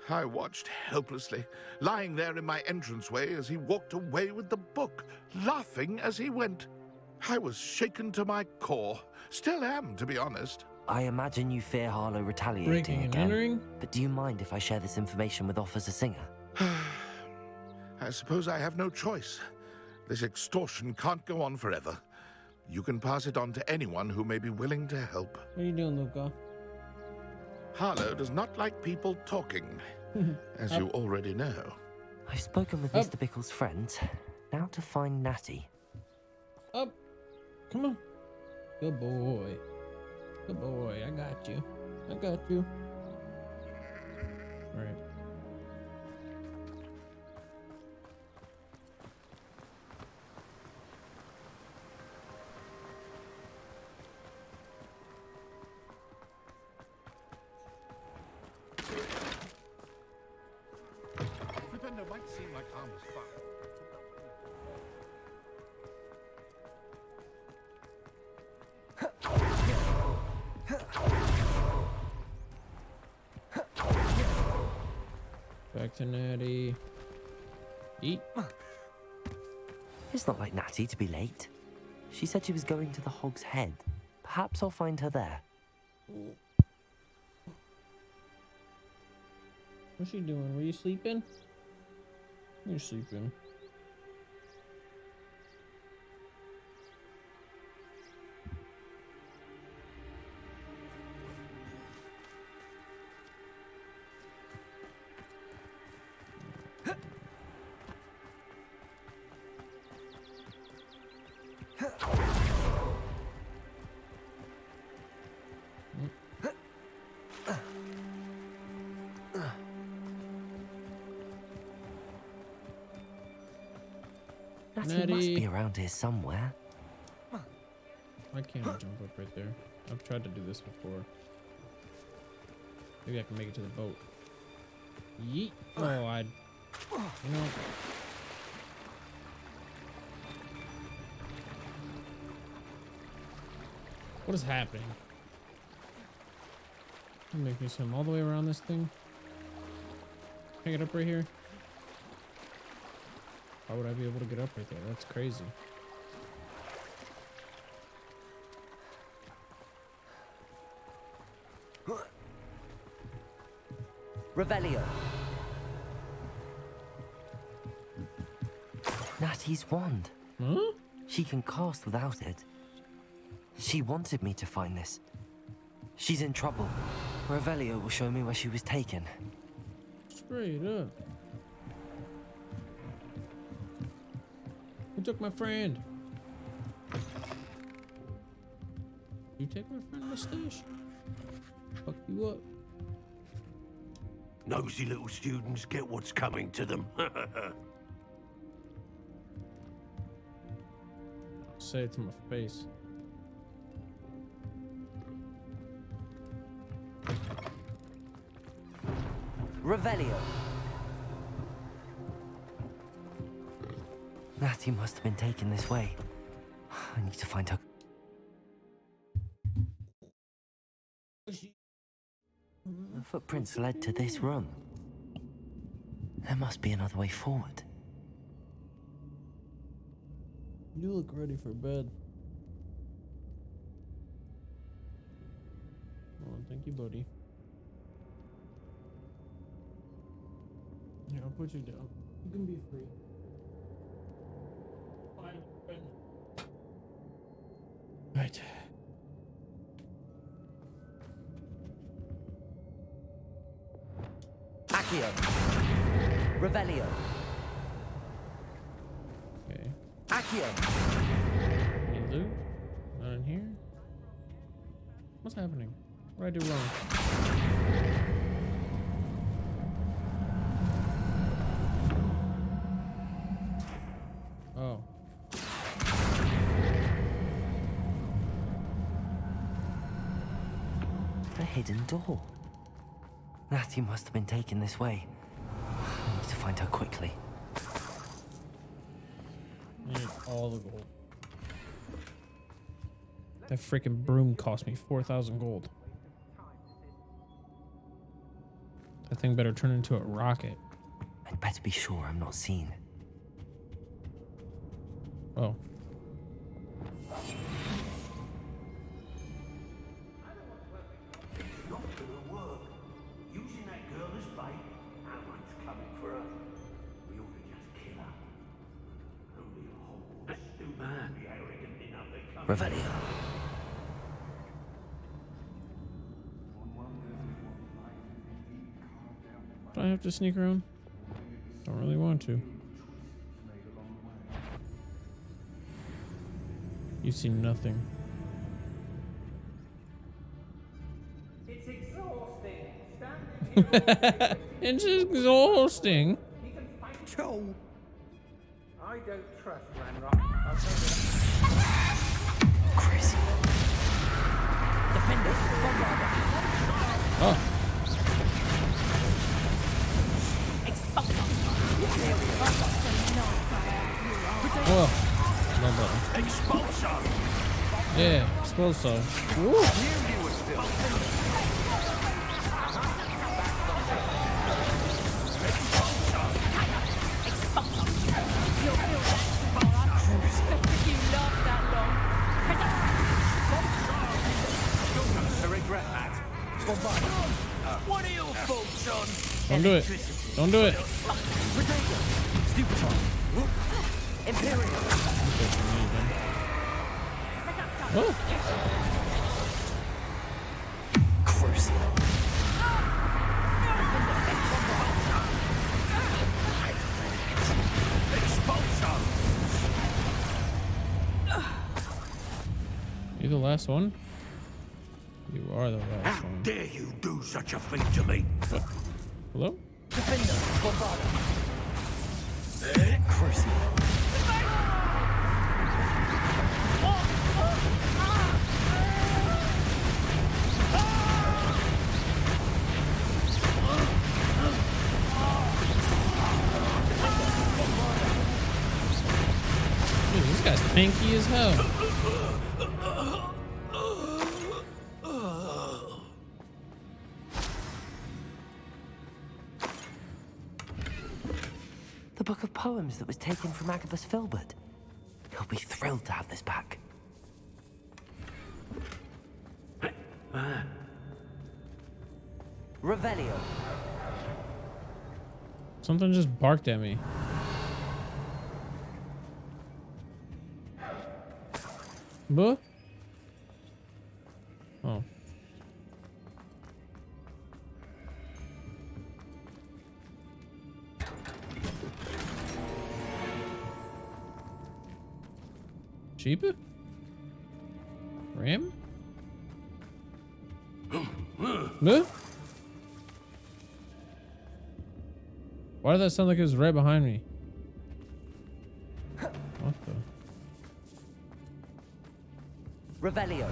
[SPEAKER 10] I watched helplessly, lying there in my entranceway as he walked away with the book, laughing as he went. I was shaken to my core. Still am, to be honest.
[SPEAKER 4] I imagine you fear Harlow retaliating
[SPEAKER 1] Breaking and
[SPEAKER 4] again.
[SPEAKER 1] entering?
[SPEAKER 4] But do you mind if I share this information with Officer Singer?
[SPEAKER 10] I suppose I have no choice. This extortion can't go on forever. You can pass it on to anyone who may be willing to help.
[SPEAKER 1] What are you doing, Luca?
[SPEAKER 10] Harlow does not like people talking, as you already know.
[SPEAKER 4] I've spoken with Mr. Bickle's friends. Now to find Natty.
[SPEAKER 1] Up. Come on. Good boy. Good boy. I got you. I got you. All right.
[SPEAKER 10] Defender might seem like harmless fun.
[SPEAKER 1] to Natty. Eat.
[SPEAKER 4] It's not like Natty to be late. She said she was going to the Hog's Head. Perhaps I'll find her there.
[SPEAKER 1] What's she doing? Were you sleeping? You're sleeping.
[SPEAKER 4] Natty must be around here somewhere.
[SPEAKER 1] Why can't I jump up right there? I've tried to do this before. Maybe I can make it to the boat. Yeet. Oh, you know. What is happening? Make me swim all the way around this thing. Can I get up right here? How would I be able to get up right there? That's crazy.
[SPEAKER 4] Revelio. Natty's wand.
[SPEAKER 1] Huh?
[SPEAKER 4] She can cast without it. She wanted me to find this. She's in trouble. Revelio will show me where she was taken.
[SPEAKER 1] Straight up. Who took my friend? You take my friend Mustache? Fuck you up.
[SPEAKER 21] Nosy little students get what's coming to them.
[SPEAKER 1] Say it to my face.
[SPEAKER 4] Revelio. Natty must have been taken this way. I need to find her. The footprints led to this room. There must be another way forward.
[SPEAKER 1] You look ready for bed. Oh, thank you, buddy. Yeah, I'll put you down. You can be free. Fine, friend. Right.
[SPEAKER 4] Accio. Revelio.
[SPEAKER 1] Okay.
[SPEAKER 4] Accio.
[SPEAKER 1] Any loot? Not in here? What's happening? What did I do wrong? Oh.
[SPEAKER 4] A hidden door. Natty must have been taken this way. I need to find her quickly.
[SPEAKER 1] I need all the gold. That freaking broom cost me 4,000 gold. That thing better turn into a rocket.
[SPEAKER 4] I'd better be sure I'm not seen.
[SPEAKER 1] Oh.
[SPEAKER 21] Using that girl as bait, no one's coming for her. We ought to just kill her. Only a whole stupid be arrogant enough to come.
[SPEAKER 4] Revelio.
[SPEAKER 1] Do I have to sneak around? Don't really want to. You see nothing.
[SPEAKER 6] It's exhausting. Standing
[SPEAKER 1] It's exhausting.
[SPEAKER 6] Joe. I don't trust Ranrock. I'll tell you that.
[SPEAKER 4] Crazy.
[SPEAKER 6] Defenders, bombarder.
[SPEAKER 1] Oh. Oh. No button.
[SPEAKER 21] Expulso.
[SPEAKER 1] Yeah, Expulso. Woo. Don't do it. Don't do it.
[SPEAKER 4] Stupefy. Imperial.
[SPEAKER 1] Oh.
[SPEAKER 4] Crucial.
[SPEAKER 1] You the last one? You are the last
[SPEAKER 21] How
[SPEAKER 1] one.
[SPEAKER 21] dare you do such a thing to me?
[SPEAKER 1] What? Hello?
[SPEAKER 4] Defender. Bombarda. Crucial.
[SPEAKER 1] Dude, this guy's tanky as hell.
[SPEAKER 4] The book of poems that was taken from Agabus Filbert. He'll be thrilled to have this back. Revelio.
[SPEAKER 1] Something just barked at me. Buh? Oh. Sheep? Ram? Buh? Why did that sound like it was right behind me? What the?
[SPEAKER 4] Revelio.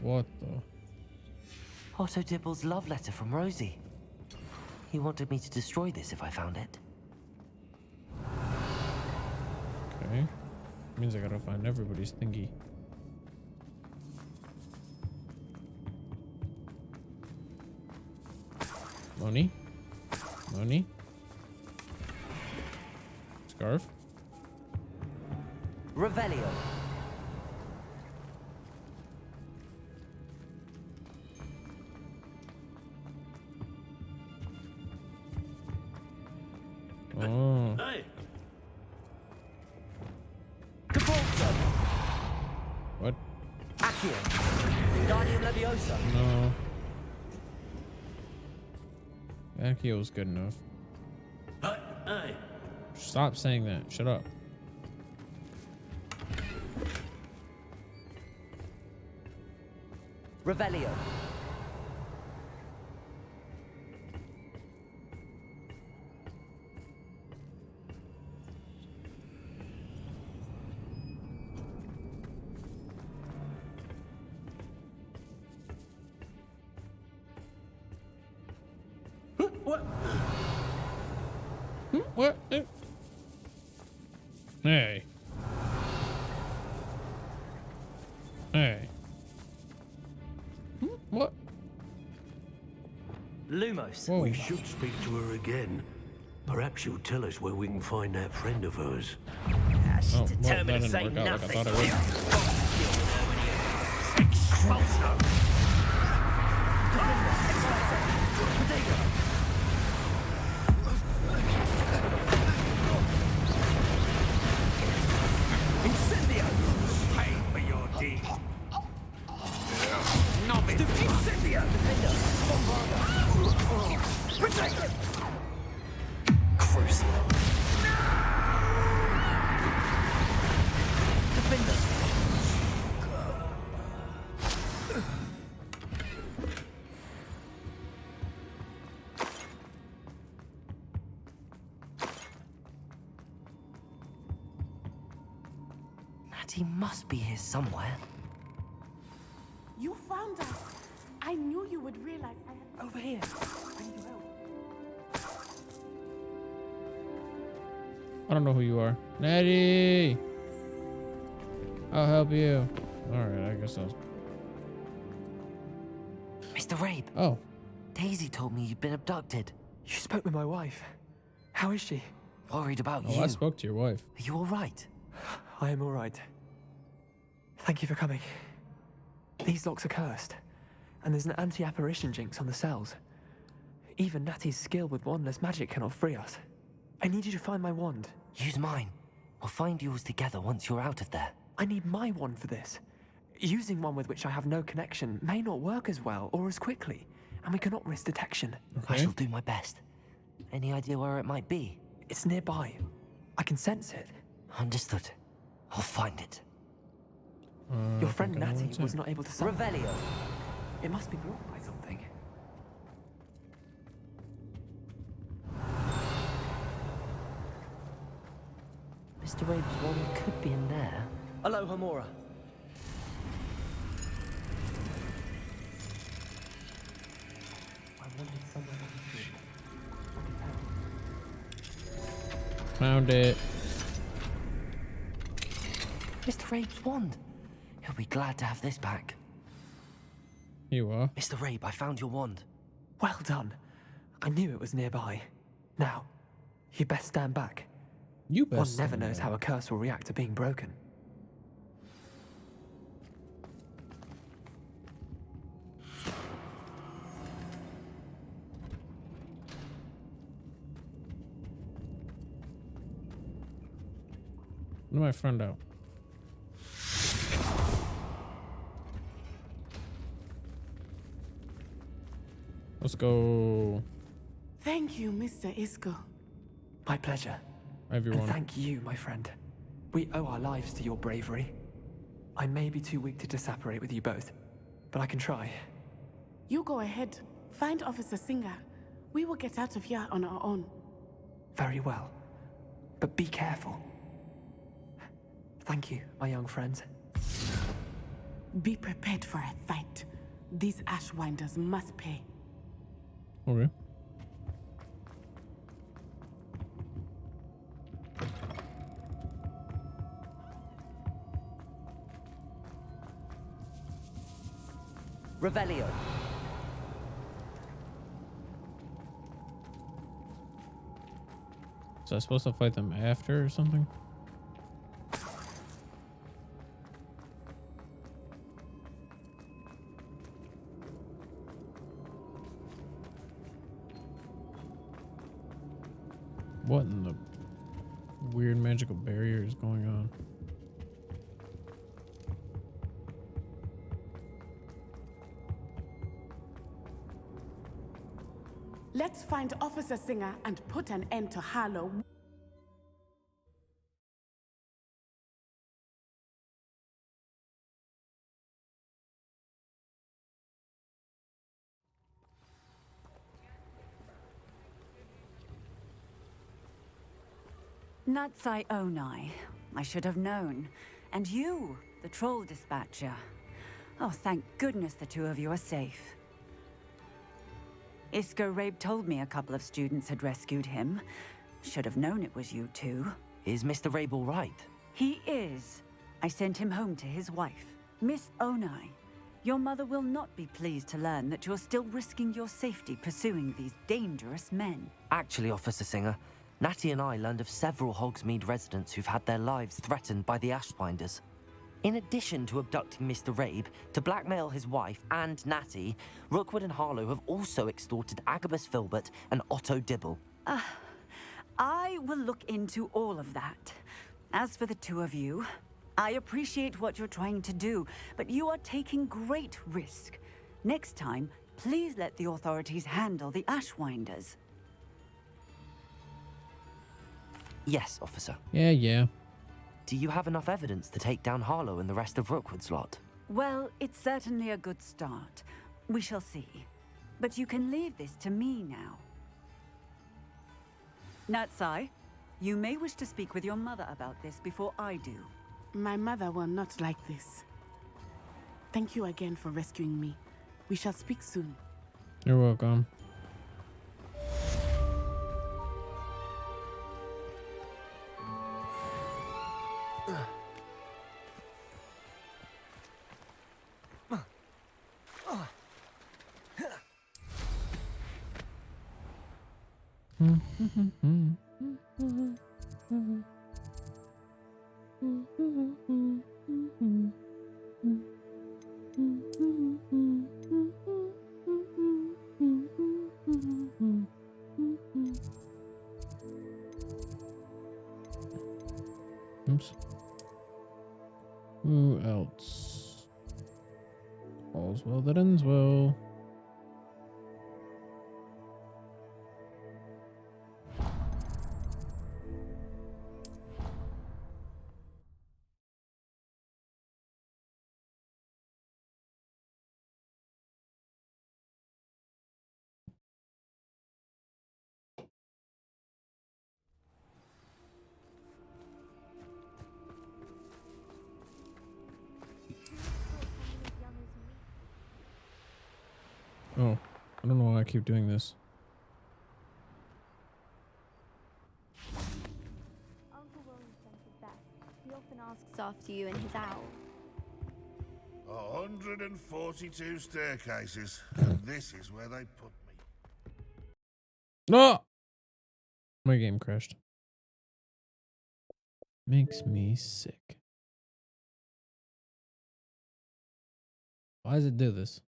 [SPEAKER 1] What the?
[SPEAKER 4] Otto Dibble's love letter from Rosie. He wanted me to destroy this if I found it.
[SPEAKER 1] Okay. Means I gotta find everybody's thingy. Money. Money. Scarf.
[SPEAKER 4] Revelio.
[SPEAKER 1] Oh.
[SPEAKER 21] Hey.
[SPEAKER 4] Capulso.
[SPEAKER 1] What?
[SPEAKER 4] Accio. Guardian Leviosa.
[SPEAKER 1] No. Akio was good enough.
[SPEAKER 21] Hey.
[SPEAKER 1] Stop saying that. Shut up.
[SPEAKER 4] Revelio.
[SPEAKER 21] What?
[SPEAKER 1] What? Hey. Hey. What?
[SPEAKER 4] Lumos.
[SPEAKER 1] Whoa.
[SPEAKER 21] We should speak to her again. Perhaps she'll tell us where we can find that friend of hers.
[SPEAKER 4] She's
[SPEAKER 1] Oh, well,
[SPEAKER 4] determined
[SPEAKER 1] that
[SPEAKER 4] to
[SPEAKER 1] didn't
[SPEAKER 4] say
[SPEAKER 1] work out like I
[SPEAKER 4] nothing.
[SPEAKER 1] thought it would.
[SPEAKER 4] Expulso.
[SPEAKER 21] Incendio! Pay for your deed. Novice. Incendio! Protect!
[SPEAKER 4] Crucial. Defender. Natty must be here somewhere.
[SPEAKER 13] You found us. I knew you would realize I had...
[SPEAKER 4] Over here.
[SPEAKER 13] I need help.
[SPEAKER 1] I don't know who you are. Natty! I'll help you. Alright, I guess I'll...
[SPEAKER 4] Mr. Rabe.
[SPEAKER 1] Oh.
[SPEAKER 4] Daisy told me you'd been abducted.
[SPEAKER 3] You spoke with my wife. How is she?
[SPEAKER 4] Worried about
[SPEAKER 1] Oh,
[SPEAKER 4] you.
[SPEAKER 1] I spoke to your wife.
[SPEAKER 4] Are you all right?
[SPEAKER 3] I am all right. Thank you for coming. These locks are cursed, and there's an anti-apparition jinx on the cells. Even Natty's skill with wandless magic cannot free us. I need you to find my wand.
[SPEAKER 4] Use mine. We'll find yours together once you're out of there.
[SPEAKER 3] I need my wand for this. Using one with which I have no connection may not work as well or as quickly, and we cannot risk detection.
[SPEAKER 4] I shall do my best. Any idea where it might be?
[SPEAKER 3] It's nearby. I can sense it.
[SPEAKER 4] Understood. I'll find it.
[SPEAKER 3] Your friend Natty was not able to summon.
[SPEAKER 4] Revelio.
[SPEAKER 3] It must be blocked by something.
[SPEAKER 4] Mr. Rabe's wand could be in there.
[SPEAKER 7] Hello, Hamura.
[SPEAKER 1] Found it.
[SPEAKER 4] Mr. Rabe's wand. He'll be glad to have this back.
[SPEAKER 1] You are.
[SPEAKER 4] Mr. Rabe, I found your wand.
[SPEAKER 3] Well done. I knew it was nearby. Now, you best stand back.
[SPEAKER 1] You best.
[SPEAKER 3] One never knows how a curse will react to being broken.
[SPEAKER 1] Let my friend out. Let's go.
[SPEAKER 13] Thank you, Mr. Isco.
[SPEAKER 3] My pleasure.
[SPEAKER 1] Everyone.
[SPEAKER 3] And thank you, my friend. We owe our lives to your bravery. I may be too weak to disapparate with you both, but I can try.
[SPEAKER 13] You go ahead. Find Officer Singer. We will get out of here on our own.
[SPEAKER 3] Very well. But be careful. Thank you, my young friends.
[SPEAKER 13] Be prepared for a fight. These Ashwinders must pay.
[SPEAKER 1] Okay.
[SPEAKER 4] Revelio.
[SPEAKER 1] So I'm supposed to fight them after or something? What in the weird magical barrier is going on?
[SPEAKER 13] Let's find Officer Singer and put an end to Harlow.
[SPEAKER 22] Natsai Onai. I should have known. And you, the troll dispatcher. Oh, thank goodness the two of you are safe. Isco Rabe told me a couple of students had rescued him. Should have known it was you two.
[SPEAKER 4] Is Mr. Rabe all right?
[SPEAKER 22] He is. I sent him home to his wife. Miss Onai, your mother will not be pleased to learn that you're still risking your safety pursuing these dangerous men.
[SPEAKER 4] Actually, Officer Singer, Natty and I learned of several Hogsmeade residents who've had their lives threatened by the Ashwinders. In addition to abducting Mr. Rabe to blackmail his wife and Natty, Rookwood and Harlow have also extorted Agabus Filbert and Otto Dibble.
[SPEAKER 22] I will look into all of that. As for the two of you, I appreciate what you're trying to do, but you are taking great risk. Next time, please let the authorities handle the Ashwinders.
[SPEAKER 4] Yes, officer.
[SPEAKER 1] Yeah.
[SPEAKER 4] Do you have enough evidence to take down Harlow and the rest of Rookwood's lot?
[SPEAKER 22] Well, it's certainly a good start. We shall see. But you can leave this to me now. Natsai, you may wish to speak with your mother about this before I do.
[SPEAKER 13] My mother will not like this. Thank you again for rescuing me. We shall speak soon.
[SPEAKER 1] You're welcome. Oops. Who else? All's well that ends well. Oh, I don't know why I keep doing this.
[SPEAKER 2] Uncle William sent it back. He often asks after you and his owl.
[SPEAKER 10] 142 staircases. And this is where they put me.
[SPEAKER 1] No! My game crashed. Makes me sick. Why does it do this?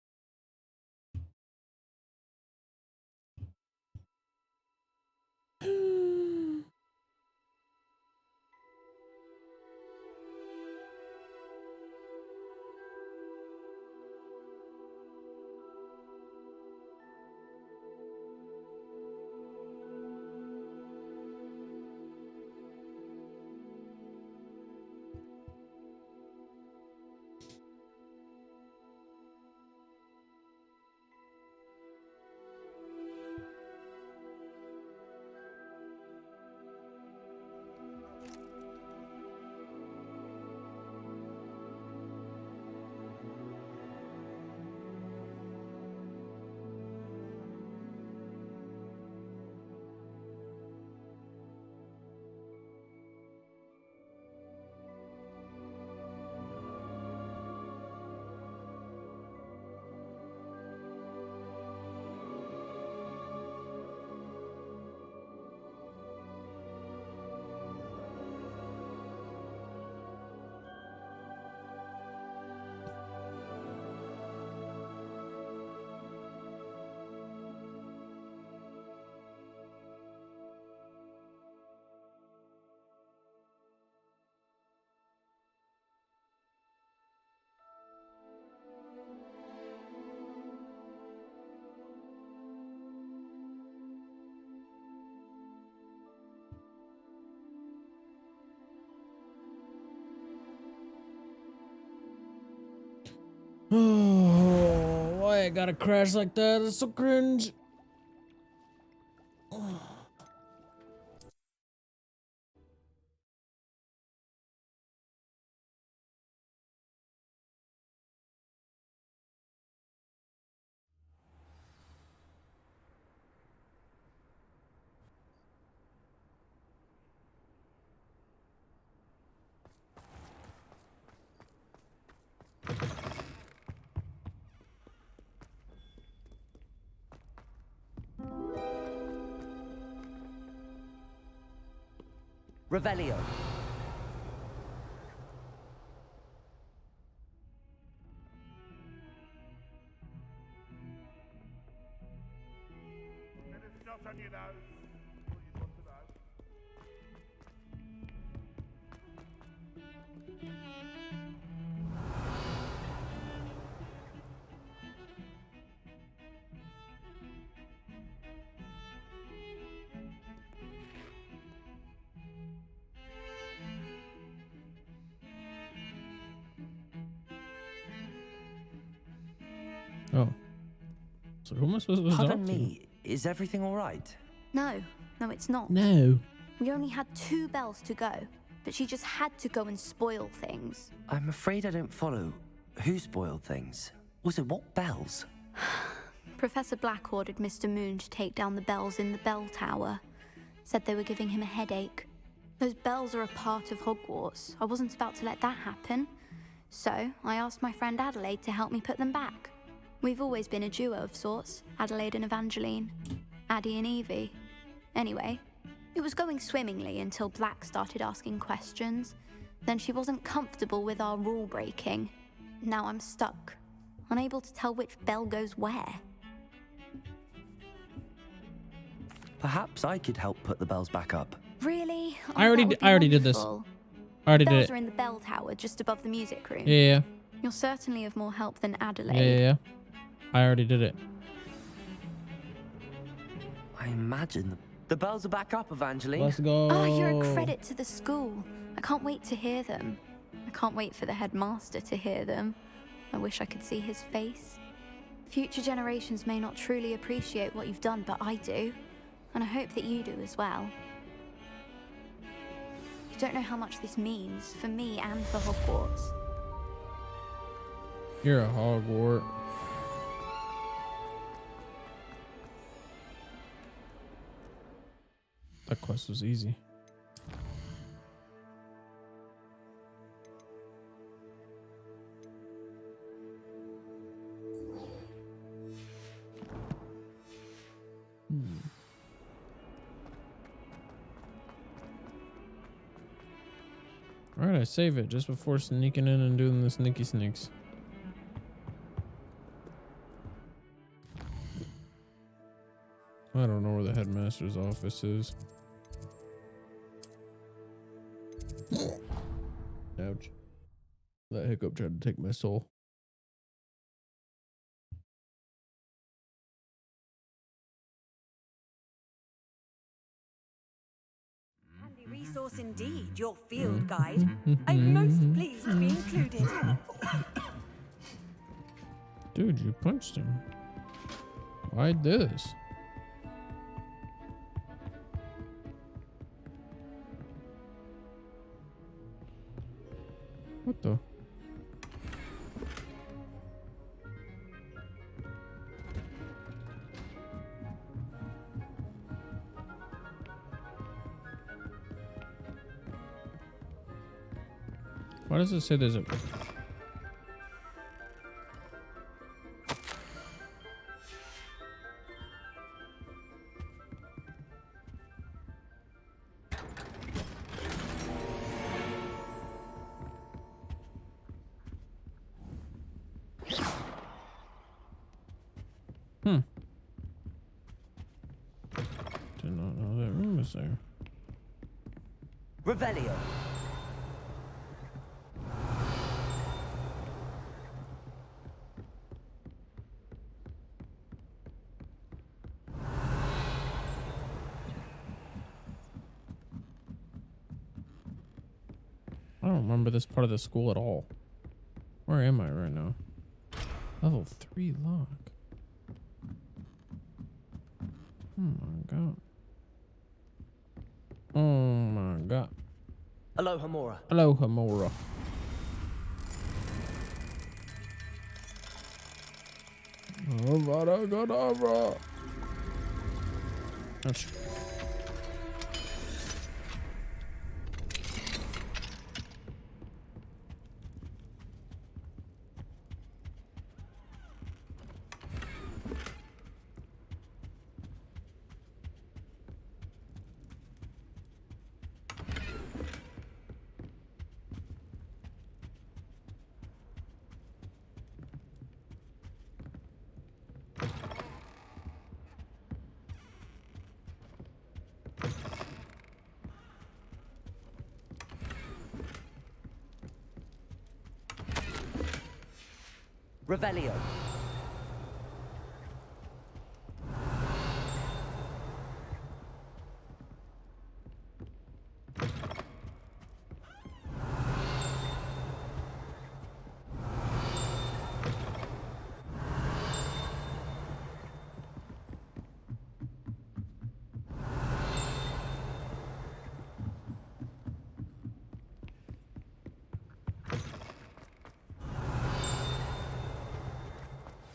[SPEAKER 1] Oh, why I gotta crash like that? It's so cringe.
[SPEAKER 4] Revelio.
[SPEAKER 10] And it's not on your nose. All you want to know.
[SPEAKER 1] Oh. So who am I supposed to talk
[SPEAKER 4] Pardon
[SPEAKER 1] to?
[SPEAKER 4] me, is everything all right?
[SPEAKER 5] No, it's not.
[SPEAKER 1] No.
[SPEAKER 5] We only had 2 bells to go, but she just had to go and spoil things.
[SPEAKER 4] I'm afraid I don't follow. Who spoiled things? Also, what bells?
[SPEAKER 5] Professor Black ordered Mr. Moon to take down the bells in the bell tower. Said they were giving him a headache. Those bells are a part of Hogwarts. I wasn't about to let that happen. So I asked my friend Adelaide to help me put them back. We've always been a duo of sorts, Adelaide and Evangeline. Addie and Evie. Anyway, it was going swimmingly until Black started asking questions. Then she wasn't comfortable with our rule breaking. Now I'm stuck.
[SPEAKER 2] unable to tell which bell goes where.
[SPEAKER 4] Perhaps I could help put the bells back up.
[SPEAKER 2] Really? Oh,
[SPEAKER 1] I already did this.
[SPEAKER 2] wonderful.
[SPEAKER 1] I already
[SPEAKER 2] The
[SPEAKER 1] did
[SPEAKER 2] bells
[SPEAKER 1] it.
[SPEAKER 2] are in the bell tower just above the music room.
[SPEAKER 1] Yeah.
[SPEAKER 2] You're certainly of more help than Adelaide.
[SPEAKER 1] Yeah. I already did it.
[SPEAKER 4] I imagine the bells are back up, Evangeline.
[SPEAKER 1] Let's go.
[SPEAKER 2] Oh, you're a credit to the school. I can't wait to hear them. I can't wait for the headmaster to hear them. I wish I could see his face. Future generations may not truly appreciate what you've done, but I do. And I hope that you do as well. You don't know how much this means for me and for Hogwarts.
[SPEAKER 1] You're a Hogwart. That quest was easy. Alright, I save it just before sneaking in and doing the sneaky sneaks. I don't know where the headmaster's office is. Ouch. That hiccup tried to take my soul.
[SPEAKER 22] Handy resource indeed, your field guide. I'm most pleased to be included.
[SPEAKER 1] Dude, you punched him. Why this? What the? Why does it say there's a... Did not know that room was there.
[SPEAKER 4] Revelio.
[SPEAKER 1] I don't remember this part of the school at all. Where am I right now? Level 3 lock. Oh my god. Oh my god.
[SPEAKER 4] Aloha Mora.
[SPEAKER 1] Aloha Mora. Avada Kedavra. Ouch.
[SPEAKER 4] Revelio.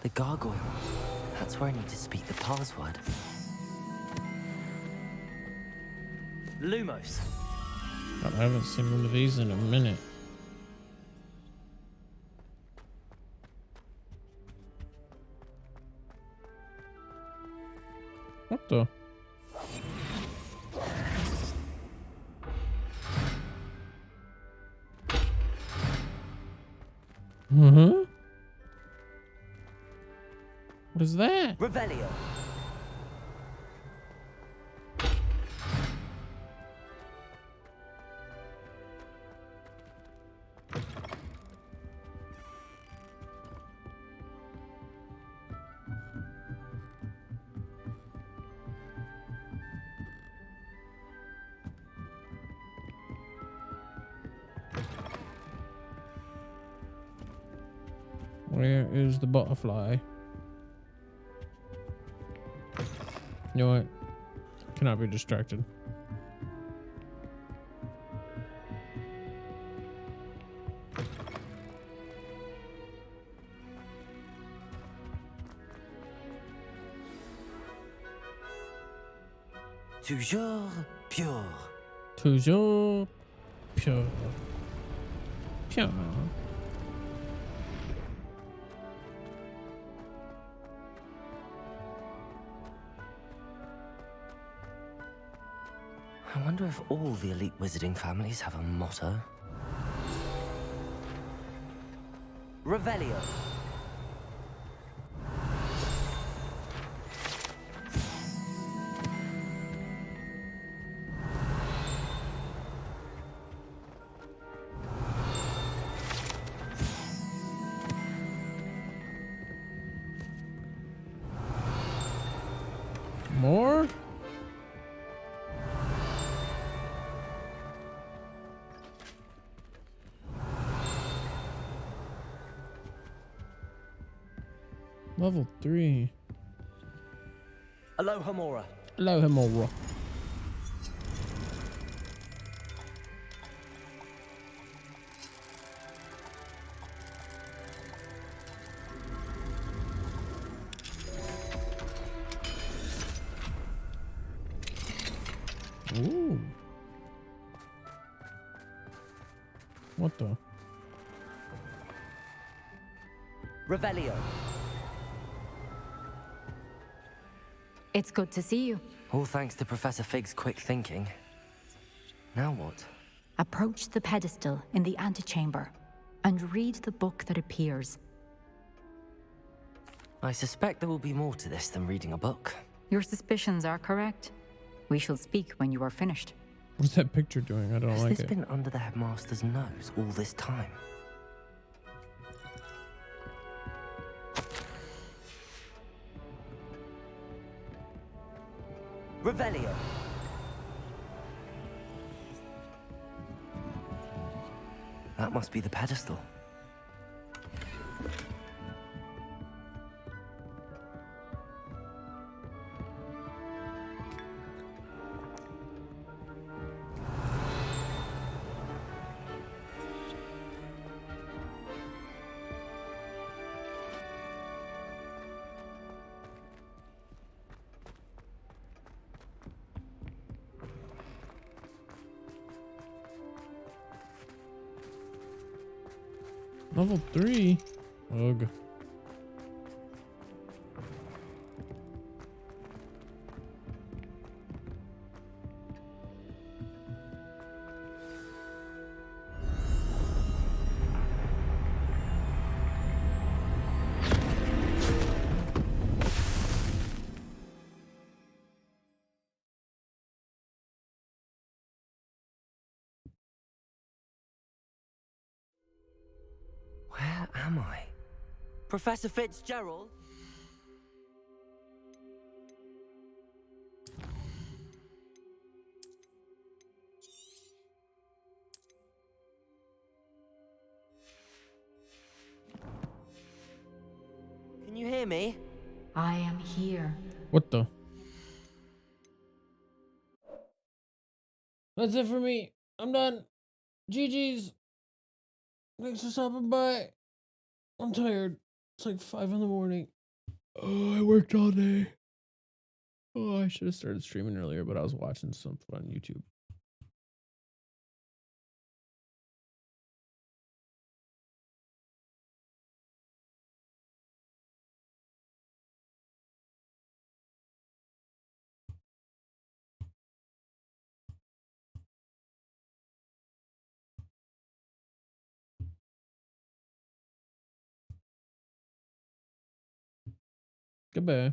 [SPEAKER 4] The gargoyle. That's where I need to speak the password. Lumos.
[SPEAKER 1] God, I haven't seen one of these in a minute. What the? What is that?
[SPEAKER 4] Revelio.
[SPEAKER 1] Where is the butterfly? You know what? Cannot be distracted.
[SPEAKER 4] Toujours pure.
[SPEAKER 1] Toujours pure. Pure.
[SPEAKER 4] I wonder if all the elite wizarding families have a motto. Revelio.
[SPEAKER 1] More? Level 3.
[SPEAKER 4] Aloha Mora.
[SPEAKER 1] Aloha Mora. Ooh. What the?
[SPEAKER 4] Revelio.
[SPEAKER 7] It's good to see you.
[SPEAKER 4] All thanks to Professor Fig's quick thinking. Now what?
[SPEAKER 7] Approach the pedestal in the antechamber and read the book that appears.
[SPEAKER 4] I suspect there will be more to this than reading a book.
[SPEAKER 7] Your suspicions are correct. We shall speak when you are finished.
[SPEAKER 1] What's that picture doing? I don't
[SPEAKER 4] Has
[SPEAKER 1] like
[SPEAKER 4] this
[SPEAKER 1] it.
[SPEAKER 4] been under the headmaster's nose all this time? Revelio. That must be the pedestal.
[SPEAKER 1] Level 3? Ugh.
[SPEAKER 4] Where am I? Professor Fitzgerald? Can you hear me?
[SPEAKER 7] I am here.
[SPEAKER 1] What the? That's it for me. I'm done. GG's. Thanks for stopping by. I'm tired. It's like 5 in the morning. Oh, I worked all day. Oh, I should have started streaming earlier, but I was watching something on YouTube. Goodbye.